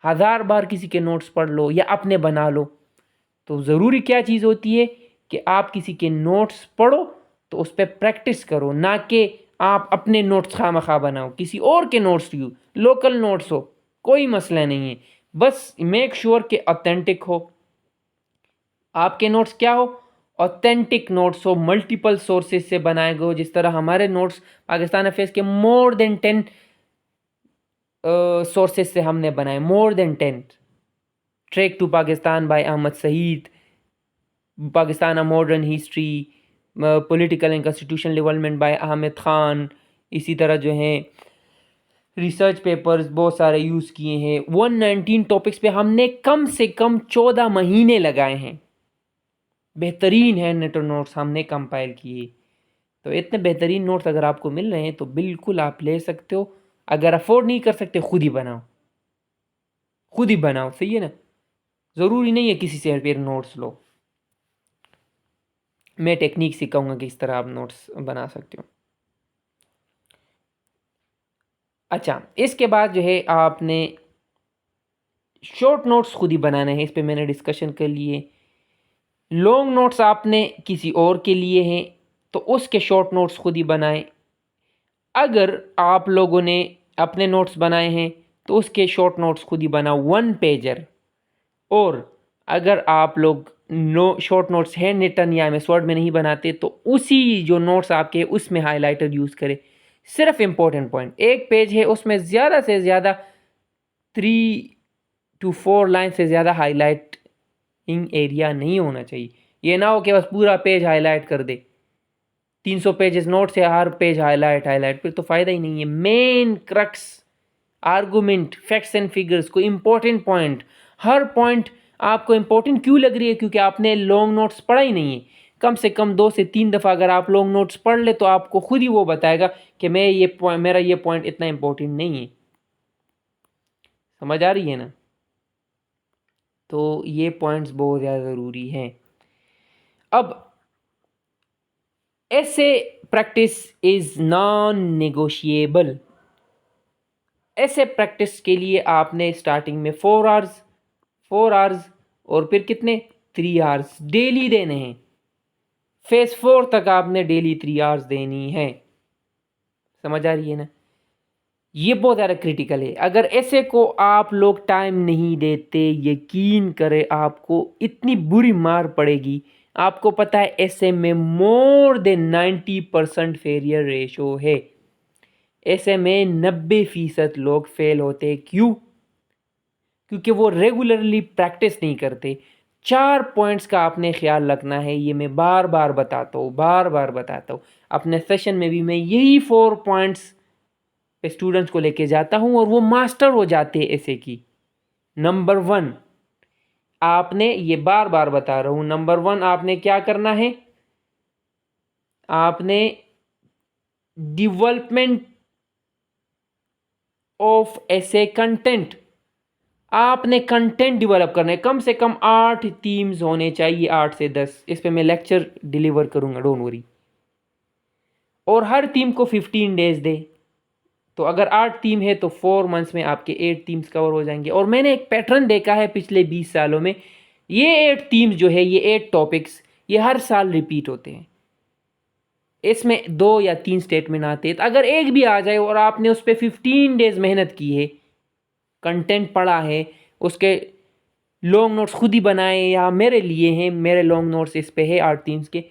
1000 बार किसी के नोट्स पढ़ लो या अपने बना लो, तो ज़रूरी क्या चीज़ होती है कि आप किसी के नोट्स पढ़ो तो उस पर प्रैक्टिस करो, ना कि आप अपने नोट्स खामखा बनाओ। किसी और के नोट्स यूँ लोकल नोट्स हो, कोई मसला नहीं है, बस मेक श्योर कि ऑथेंटिक हो। आपके नोट्स क्या हो? ऑथेंटिक नोट्स हो, मल्टीपल सोर्सेज से बनाए गए हो। जिस तरह हमारे नोट्स पाकिस्तान अफेयर्स के मोर देन 10 सोर्सेज से हमने बनाए, more than 10। Track to Pakistan by Ahmed Saeed, Pakistan a modern history, political and constitutional development by Ahmed Khan. इसी तरह जो है रिसर्च पेपर्स बहुत सारे यूज़ किए हैं। 119 टॉपिक्स पे हमने कम से कम 14 महीने लगाए हैं। बेहतरीन है नेटो नोट्स हमने कंपाइल किए। तो इतने बेहतरीन नोट्स अगर आपको मिल रहे हैं तो बिल्कुल आप ले सकते हो। अगर अफोर्ड नहीं कर सकते, खुद ही बनाओ, खुद ही बनाओ, सही है ना? ज़रूरी नहीं है किसी से फिर नोट्स लो। मैं टेक्निक सिखाऊंगा कि इस तरह आप नोट्स बना सकते हो। अच्छा, इसके बाद जो है आपने शॉर्ट नोट्स खुद ही बनाने हैं, इस पे मैंने डिस्कशन कर लिए। लॉन्ग नोट्स आपने किसी और के लिए हैं तो उसके शॉर्ट नोट्स खुद ही बनाएं। अगर आप लोगों ने अपने नोट्स बनाए हैं तो उसके शॉर्ट नोट्स खुद ही बनाओ, 1 पेजर। और अगर आप लोग शॉर्ट नोट्स हैंड रिटन या एमएस वर्ड में नहीं बनाते तो उसी जो नोट्स आपके उसमें हाइलाइटर यूज़ करें। सिर्फ इम्पोर्टेंट पॉइंट, 1 पेज है उसमें ज़्यादा से ज़्यादा 3 to 4 लाइन से ज़्यादा हाईलाइटिंग एरिया नहीं होना चाहिए। ये ना हो कि बस पूरा पेज हाईलाइट कर दे। 300 पेजेस नोट्स है, हर पेज हाईलाइट, फिर तो फ़ायदा ही नहीं है। Main crux, argument, facts and figures को इम्पोर्टेंट पॉइंट, हर पॉइंट आपको इम्पोर्टेंट क्यों लग रही है? क्योंकि आपने लॉन्ग नोट्स पढ़ा ही नहीं है। कम से कम 2 से 3 दफ़ा अगर आप लॉन्ग नोट्स पढ़ ले तो आपको खुद ही वो बताएगा कि मेरा ये पॉइंट इतना इम्पोर्टेंट नहीं है। समझ आ रही है ना? तो ये पॉइंट्स बहुत ज़्यादा ज़रूरी हैं। अब ऐसे प्रैक्टिस इज़ नॉन नेगोशिएबल। ऐसे प्रैक्टिस के लिए आपने स्टार्टिंग में 4 आवर्स और फिर कितने 3 आवर्स डेली देने हैं। फेज 4 तक आपने डेली 3 आवर्स देनी है। समझ आ रही है ना? ये बहुत ज़्यादा क्रिटिकल है। अगर ऐसे को आप लोग टाइम नहीं देते, यकीन करें आपको इतनी बुरी मार पड़ेगी। आपको पता है ऐसे में मोर देन 90% फेलियर रेशो है। ऐसे में 90% लोग फेल होते। क्यों? क्योंकि वो रेगुलरली प्रैक्टिस नहीं करते। 4 पॉइंट्स का आपने ख्याल रखना है, ये मैं बार बार बताता हूँ। अपने सेशन में भी मैं यही 4 पॉइंट्स स्टूडेंट्स को लेके जाता हूँ और वो मास्टर हो जाते हैं ऐसे की। नंबर 1, आपने, ये बार बार बता रहा हूँ, नंबर 1 आपने क्या करना है? आपने डेवलपमेंट ऑफ ऐसे कंटेंट, आपने कंटेंट डेवलप करना है। कम से कम 8 थीम्स होने चाहिए, 8 से 10। इस पे मैं लेक्चर डिलीवर करूँगा, डोंट वरी। और हर थीम को 15 डेज दे। तो अगर 8 थीम है तो 4 मंथ्स में आपके 8 थीम्स कवर हो जाएंगे। और मैंने एक पैटर्न देखा है पिछले 20 सालों में, ये 8 थीम्स जो है, ये 8 टॉपिक्स, ये हर साल रिपीट होते हैं। इसमें 2 या 3 स्टेटमेंट आते हैं। तो अगर एक भी आ जाए और आपने उस पर 15 डेज मेहनत की है, कंटेंट पढ़ा है, उसके लॉन्ग नोट्स खुद ही बनाए या मेरे लिए हैं, मेरे लॉन्ग नोट्स इस पे है आर्ट थीम्स के,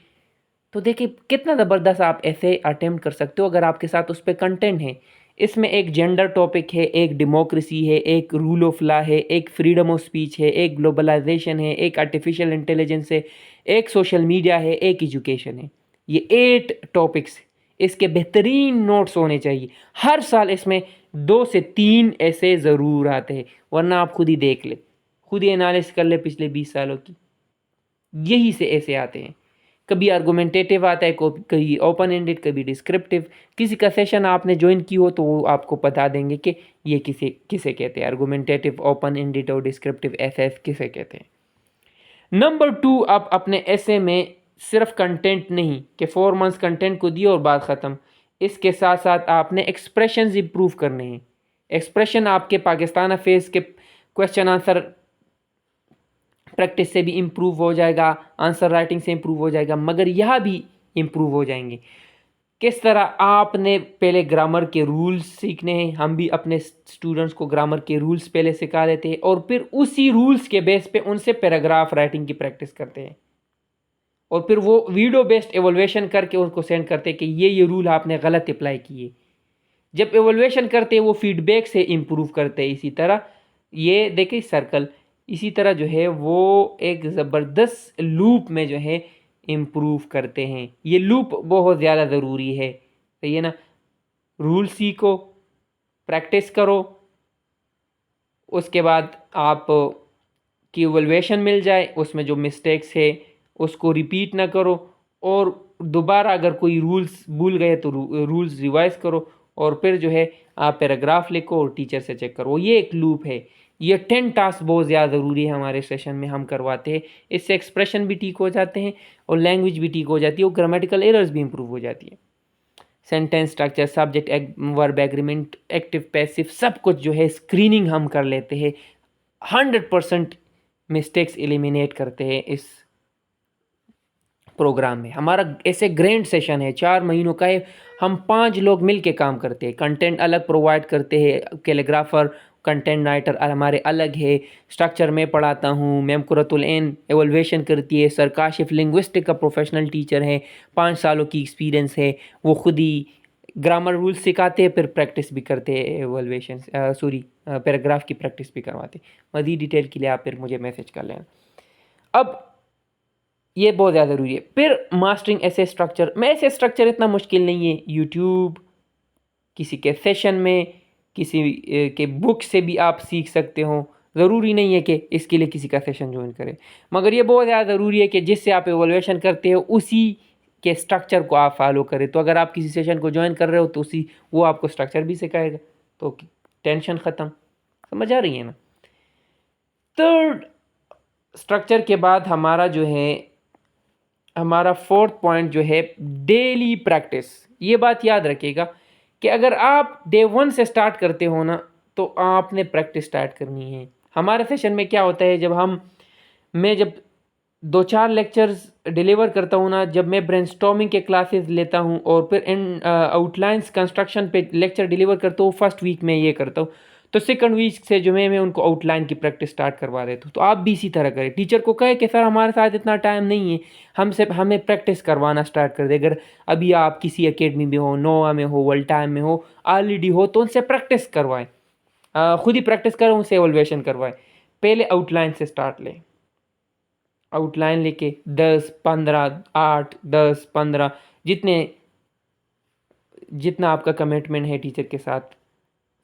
तो देखिए कितना ज़बरदस्त आप ऐसे अटेम्प्ट कर सकते हो अगर आपके साथ उस पर कंटेंट है। इसमें एक जेंडर टॉपिक है, एक डेमोक्रेसी है, एक रूल ऑफ लॉ है, एक फ्रीडम ऑफ स्पीच है, एक ग्लोबलाइजेशन है, एक आर्टिफिशियल इंटेलिजेंस है, एक सोशल मीडिया है, एक एजुकेशन है। ये 8 टॉपिक्स, इसके बेहतरीन नोट्स होने चाहिए। हर साल इसमें 2 से 3 ऐसे ज़रूर आते हैं, वरना आप खुद ही देख ले, खुद ही एनालिसिस कर ले पिछले 20 सालों की, यही से ऐसे आते हैं। कभी आर्गुमेंटेटिव आता है, कभी ओपन एंडेड, कभी डिस्क्रिप्टिव। किसी का सेशन आपने ज्वाइन की हो तो वो आपको बता देंगे कि ये किसे किसे कहते हैं, आर्गुमेंटेटिव, ओपन एंडेड और डिस्क्रिप्टिव ऐसे किसे कहते हैं। नंबर 2, आप अपने ऐसे में सिर्फ कंटेंट नहीं कि 4 मंथ्स कंटेंट को दिए और बात ख़त्म, इसके साथ साथ आपने एक्सप्रेशंस इंप्रूव करने हैं। एक्सप्रेशन आपके पाकिस्तान अफेयर्स के क्वेश्चन आंसर प्रैक्टिस से भी इम्प्रूव हो जाएगा, आंसर राइटिंग से इम्प्रूव हो जाएगा, मगर यह भी इम्प्रूव हो जाएंगे। किस तरह आपने पहले ग्रामर के रूल्स सीखने हैं, हम भी अपने स्टूडेंट्स को ग्रामर के रूल्स पहले सिखा देते हैं और फिर उसी रूल्स के बेस पे उनसे पैराग्राफ राइटिंग की प्रैक्टिस करते हैं और फिर वो वीडियो बेस्ड एवोल्यूशन करके उनको सेंड करते हैं कि ये रूल आपने गलत अप्लाई किए। जब एवोल्यूशन करते हैं वो फीडबैक से इम्प्रूव करते हैं। इसी तरह ये देखिए सर्कल, इसी तरह जो है वो एक ज़बरदस्त लूप में जो है इम्प्रूव करते हैं। ये लूप बहुत ज़्यादा ज़रूरी है, सही है ना। रूल सीखो, प्रैक्टिस करो, उसके बाद आप की इवैल्यूएशन मिल जाए, उसमें जो मिस्टेक्स है उसको रिपीट ना करो और दोबारा अगर कोई रूल्स भूल गए तो रूल्स रिवाइज करो और फिर जो है आप पैराग्राफ लिखो और टीचर से चेक करो। ये एक लूप है। ये 10 टास्क बहुत ज़्यादा ज़रूरी है, हमारे सेशन में हम करवाते हैं। इससे एक्सप्रेशन भी ठीक हो जाते हैं और लैंग्वेज भी ठीक हो जाती है और ग्रामेटिकल एरर्स भी इंप्रूव हो जाती है। Sentence structure, subject verb agreement, active passive, सब कुछ जो है स्क्रीनिंग हम कर लेते हैं। 100% मिस्टेक्स एलिमिनेट करते हैं इस प्रोग्राम में। हमारा ऐसे ग्रैंड सेशन है, 4 महीनों का है। हम 5 लोग मिल के काम करते हैं, कंटेंट अलग प्रोवाइड करते हैं, कैलीग्राफर कंटेंट राइटर हमारे अलग है, स्ट्रक्चर में पढ़ाता हूँ, मैम कुरतुल ऐन एवोल्यूशन करती है, सर काशिफ लिंग्विस्टिक का प्रोफेशनल टीचर है, 5 सालों की एक्सपीरियंस है, वो खुद ही ग्रामर रूल्स सिखाते हैं, फिर प्रैक्टिस भी करते हैं, एवोल्यूशन पैराग्राफ की प्रैक्टिस भी करवाते हैं। मज़ीद डिटेल के लिए आप फिर मुझे मैसेज कर लेना। अब ये बहुत ज़्यादा ज़रूरी है। फिर मास्टरिंग ऐसे स्ट्रक्चर में, ऐसे स्ट्रक्चर इतना मुश्किल नहीं है, यूट्यूब, किसी के सेशन में, किसी के बुक से भी आप सीख सकते हो। ज़रूरी नहीं है कि इसके लिए किसी का सेशन ज्वाइन करें, मगर ये बहुत ज़्यादा ज़रूरी है कि जिससे आप एवोल्यूशन करते हो उसी के स्ट्रक्चर को आप फॉलो करें। तो अगर आप किसी सेशन को ज्वाइन कर रहे हो तो उसी वो आपको स्ट्रक्चर भी सिखाएगा, तो टेंशन ख़त्म। समझ आ रही है ना। थर्ड स्ट्रक्चर के बाद हमारा जो है, हमारा 4th पॉइंट जो है डेली प्रैक्टिस। ये बात याद रखिएगा कि अगर आप डे 1 से स्टार्ट करते हो ना तो आपने प्रैक्टिस स्टार्ट करनी है। हमारे सेशन में क्या होता है, मैं जब 2-4 लेक्चर्स डिलीवर करता हूँ ना, जब मैं ब्रेनस्टॉर्मिंग के क्लासेस लेता हूँ और फिर इन आउटलाइंस कंस्ट्रक्शन पे लेक्चर डिलीवर करता हूँ, फर्स्ट वीक में ये करता हूँ, तो सेकंड वीक से जो मैं उनको आउटलाइन की प्रैक्टिस स्टार्ट करवा देता हूँ। तो आप भी इसी तरह करें। टीचर को कहे कि सर हमारे साथ इतना टाइम नहीं है, हमें प्रैक्टिस करवाना स्टार्ट कर दे। अगर अभी आप किसी एकेडमी में हो, नोवा में हो, वर्ल्ड टाइम में हो, ऑलरेडी हो, तो उनसे प्रैक्टिस करवाएं। खुद ही प्रैक्टिस करें, उनसे एवोल्यूशन करवाएं। पहले आउटलाइन से स्टार्ट लें, आउटलाइन लेके 10, 15, 8, 10, 15 जितना आपका कमिटमेंट है टीचर के साथ,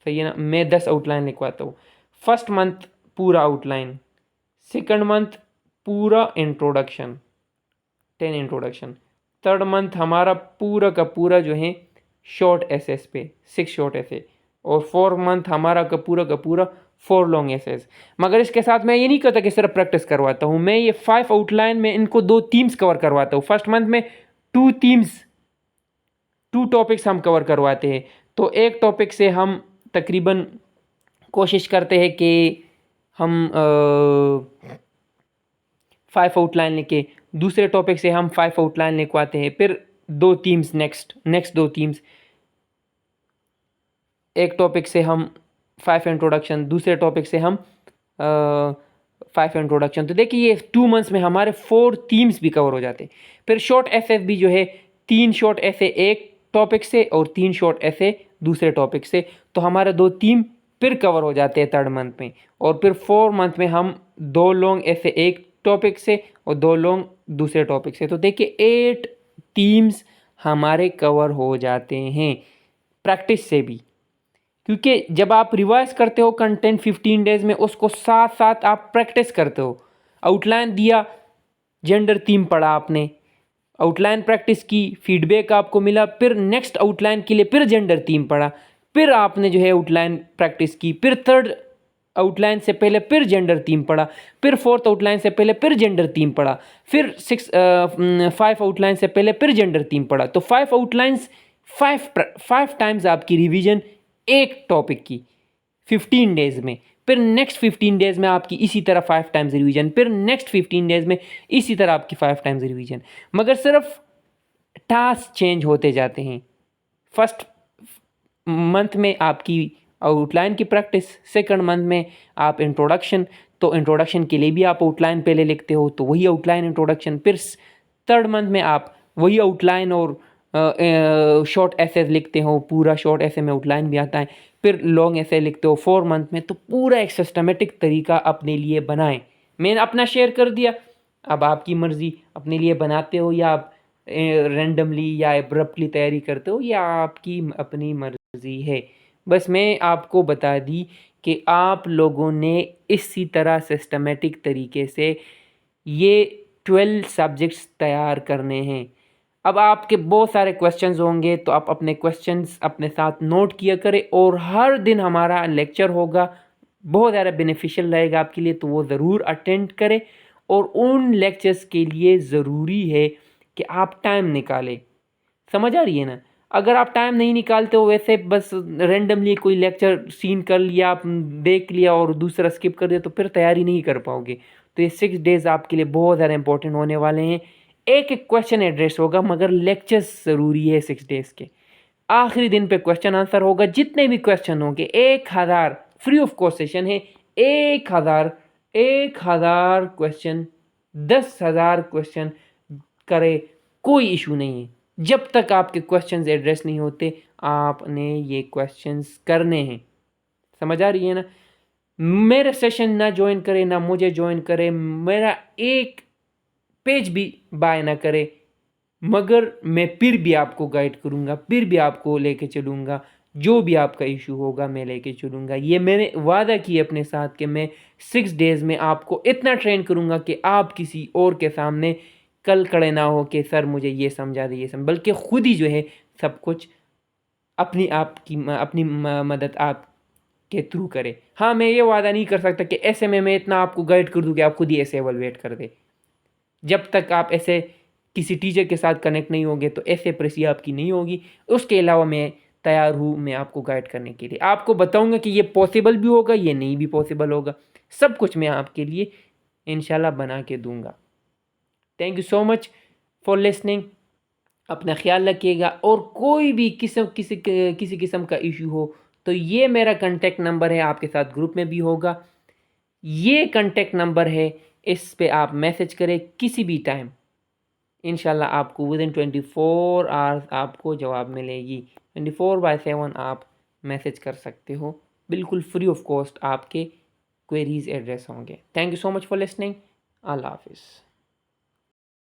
सही है ना। मैं 10 आउटलाइन लिखवाता हूँ। फर्स्ट मंथ पूरा आउटलाइन, सेकंड मंथ पूरा इंट्रोडक्शन, 10 इंट्रोडक्शन, थर्ड मंथ हमारा पूरा का पूरा जो है शॉर्ट एसेस पे 6 शॉर्ट एसे, और फोर्थ मंथ हमारा का पूरा 4 लॉन्ग एसेस। मगर इसके साथ मैं ये नहीं कहता कि सिर्फ प्रैक्टिस करवाता हूँ, मैं ये 5 आउटलाइन में इनको 2 थीम्स कवर करवाता हूँ। फर्स्ट मंथ में 2 थीम्स, 2 टॉपिक्स हम कवर करवाते हैं। तो एक टॉपिक से हम तकरीबन कोशिश करते हैं कि हम 5 आउटलाइन लिखे, दूसरे टॉपिक से हम 5 आउटलाइन लिखवाते हैं, फिर 2 थीम्स, नेक्स्ट 2 थीम्स। एक टॉपिक से हम 5 इंट्रोडक्शन, दूसरे टॉपिक से हम 5 इंट्रोडक्शन। तो देखिए ये 2 मंथ्स में हमारे 4 थीम्स भी कवर हो जाते हैं। फिर शॉर्ट एसेस भी जो है 3 शॉर्ट ऐसे एक टॉपिक से और 3 शॉर्ट ऐसे दूसरे टॉपिक से, तो हमारे 2 थीम फिर कवर हो जाते हैं 3rd मंथ में। और फिर 4 मंथ में हम 2 लॉन्ग ऐसे एक टॉपिक से और 2 लॉन्ग दूसरे टॉपिक से। तो देखिए 8 थीम्स हमारे कवर हो जाते हैं प्रैक्टिस से भी, क्योंकि जब आप रिवाइज करते हो कंटेंट 15 डेज में, उसको साथ साथ आप प्रैक्टिस करते हो। आउटलाइन दिया, जेंडर थीम पढ़ा आपने, आउटलाइन प्रैक्टिस की, फीडबैक आपको मिला, फिर नेक्स्ट आउटलाइन के लिए फिर जेंडर थीम पढ़ा, फिर आपने जो है आउटलाइन प्रैक्टिस की, फिर 3rd आउटलाइन से पहले फिर जेंडर थीम पढ़ा, फिर 4th आउटलाइन से पहले फिर जेंडर थीम पढ़ा, फिर 5 आउटलाइन से पहले फिर जेंडर थीम पढ़ा। तो 5 आउटलाइंस 5 टाइम्स आपकी रिवीजन एक टॉपिक की 15 डेज में। फिर नेक्स्ट 15 डेज में आपकी इसी तरह 5 टाइम्स रिवीजन, फिर नेक्स्ट 15 डेज में इसी तरह आपकी 5 टाइम्स रिवीजन। मगर सिर्फ टास्क चेंज होते जाते हैं। फर्स्ट मंथ में आपकी आउटलाइन की प्रैक्टिस, सेकंड मंथ में आप इंट्रोडक्शन, तो इंट्रोडक्शन के लिए भी आप आउटलाइन पहले लिखते हो, तो वही आउटलाइन इंट्रोडक्शन। फिर 3rd मंथ में आप वही आउटलाइन और शॉर्ट एसेज लिखते हो, पूरा शॉर्ट एसे में आउटलाइन भी आता है। फिर लॉन्ग एसे लिखते हो 4 मंथ में। तो पूरा एक सिस्टमेटिक तरीका अपने लिए बनाएं। मैंने अपना शेयर कर दिया, अब आपकी मर्ज़ी, अपने लिए बनाते हो या आप रैंडमली या एब्रप्टली तैयारी करते हो, या आपकी अपनी मर्ज़ी है। बस मैं आपको बता दी कि आप लोगों ने इसी तरह सिस्टमेटिक तरीके से ये 12 सब्जेक्ट्स तैयार करने हैं। अब आपके बहुत सारे क्वेश्चंस होंगे, तो आप अपने क्वेश्चंस अपने साथ नोट किया करें, और हर दिन हमारा लेक्चर होगा, बहुत ज़्यादा बेनिफिशियल रहेगा आपके लिए, तो वो ज़रूर अटेंड करें। और उन लेक्चर्स के लिए ज़रूरी है कि आप टाइम निकालें। समझ आ रही है ना? अगर आप टाइम नहीं निकालते हो, वैसे बस रैंडमली कोई लेक्चर सीन कर लिया, आप देख लिया और दूसरा स्किप कर दिया, तो फिर तैयारी नहीं कर पाओगे। तो ये 6 डेज़ आपके लिए बहुत ज़्यादा इंपॉर्टेंट होने वाले हैं। एक एक क्वेश्चन एड्रेस होगा, मगर लेक्चर्स ज़रूरी है 6 डेज़ के। आखिरी दिन पे क्वेश्चन आंसर होगा। जितने भी क्वेश्चन होंगे 1000 फ्री ऑफ कॉस्ट सेशन है। 1000 क्वेश्चन, 10,000 क्वेश्चन करे, कोई इशू नहीं है। जब तक आपके क्वेश्चंस एड्रेस नहीं होते, आपने ये क्वेश्चंस करने हैं। समझ आ रही है ना? मेरे सेशन ना ज्वाइन करे, ना मुझे ज्वाइन करे, मेरा एक पेज भी बाय ना करे, मगर मैं फिर भी आपको गाइड करूँगा, फिर भी आपको लेके चलूँगा। जो भी आपका इशू होगा मैं लेके चलूँगा। ये मैंने वादा किया अपने साथ कि मैं 6 डेज़ में आपको इतना ट्रेन करूँगा कि आप किसी और के सामने कल खड़े ना हो कि सर मुझे ये समझा दे, ये समझ, बल्कि खुद ही जो है सब कुछ अपनी मदद आप के थ्रू करे। हाँ, मैं ये वादा नहीं कर सकता कि ऐसे में मैं इतना आपको गाइड कर दूँ कि आप खुद ही ऐसे एवलुएट कर दे। जब तक आप ऐसे किसी टीचर के साथ कनेक्ट नहीं होंगे, तो ऐसे प्रेसी आपकी नहीं होगी। उसके अलावा मैं तैयार हूँ मैं आपको गाइड करने के लिए। आपको बताऊँगा कि ये पॉसिबल भी होगा, ये नहीं भी पॉसिबल होगा। सब कुछ मैं आपके लिए इंशाल्लाह बना के दूँगा। Thank you so much for listening. अपना ख्याल रखिएगा, और कोई भी किसी किस्म का इशू हो, तो ये मेरा कॉन्टैक्ट नंबर है, आपके साथ ग्रुप में भी होगा। ये कॉन्टैक्ट नंबर है, इस पे आप मैसेज करें किसी भी टाइम। इंशाल्लाह आपको विदिन 24 आवर्स आपको जवाब मिलेगी। 24/7 आप मैसेज कर सकते हो, बिल्कुल फ्री ऑफ कॉस्ट आपके क्वेरीज एड्रेस होंगे। Thank you so much for listening. अल्लाह हाफिज़।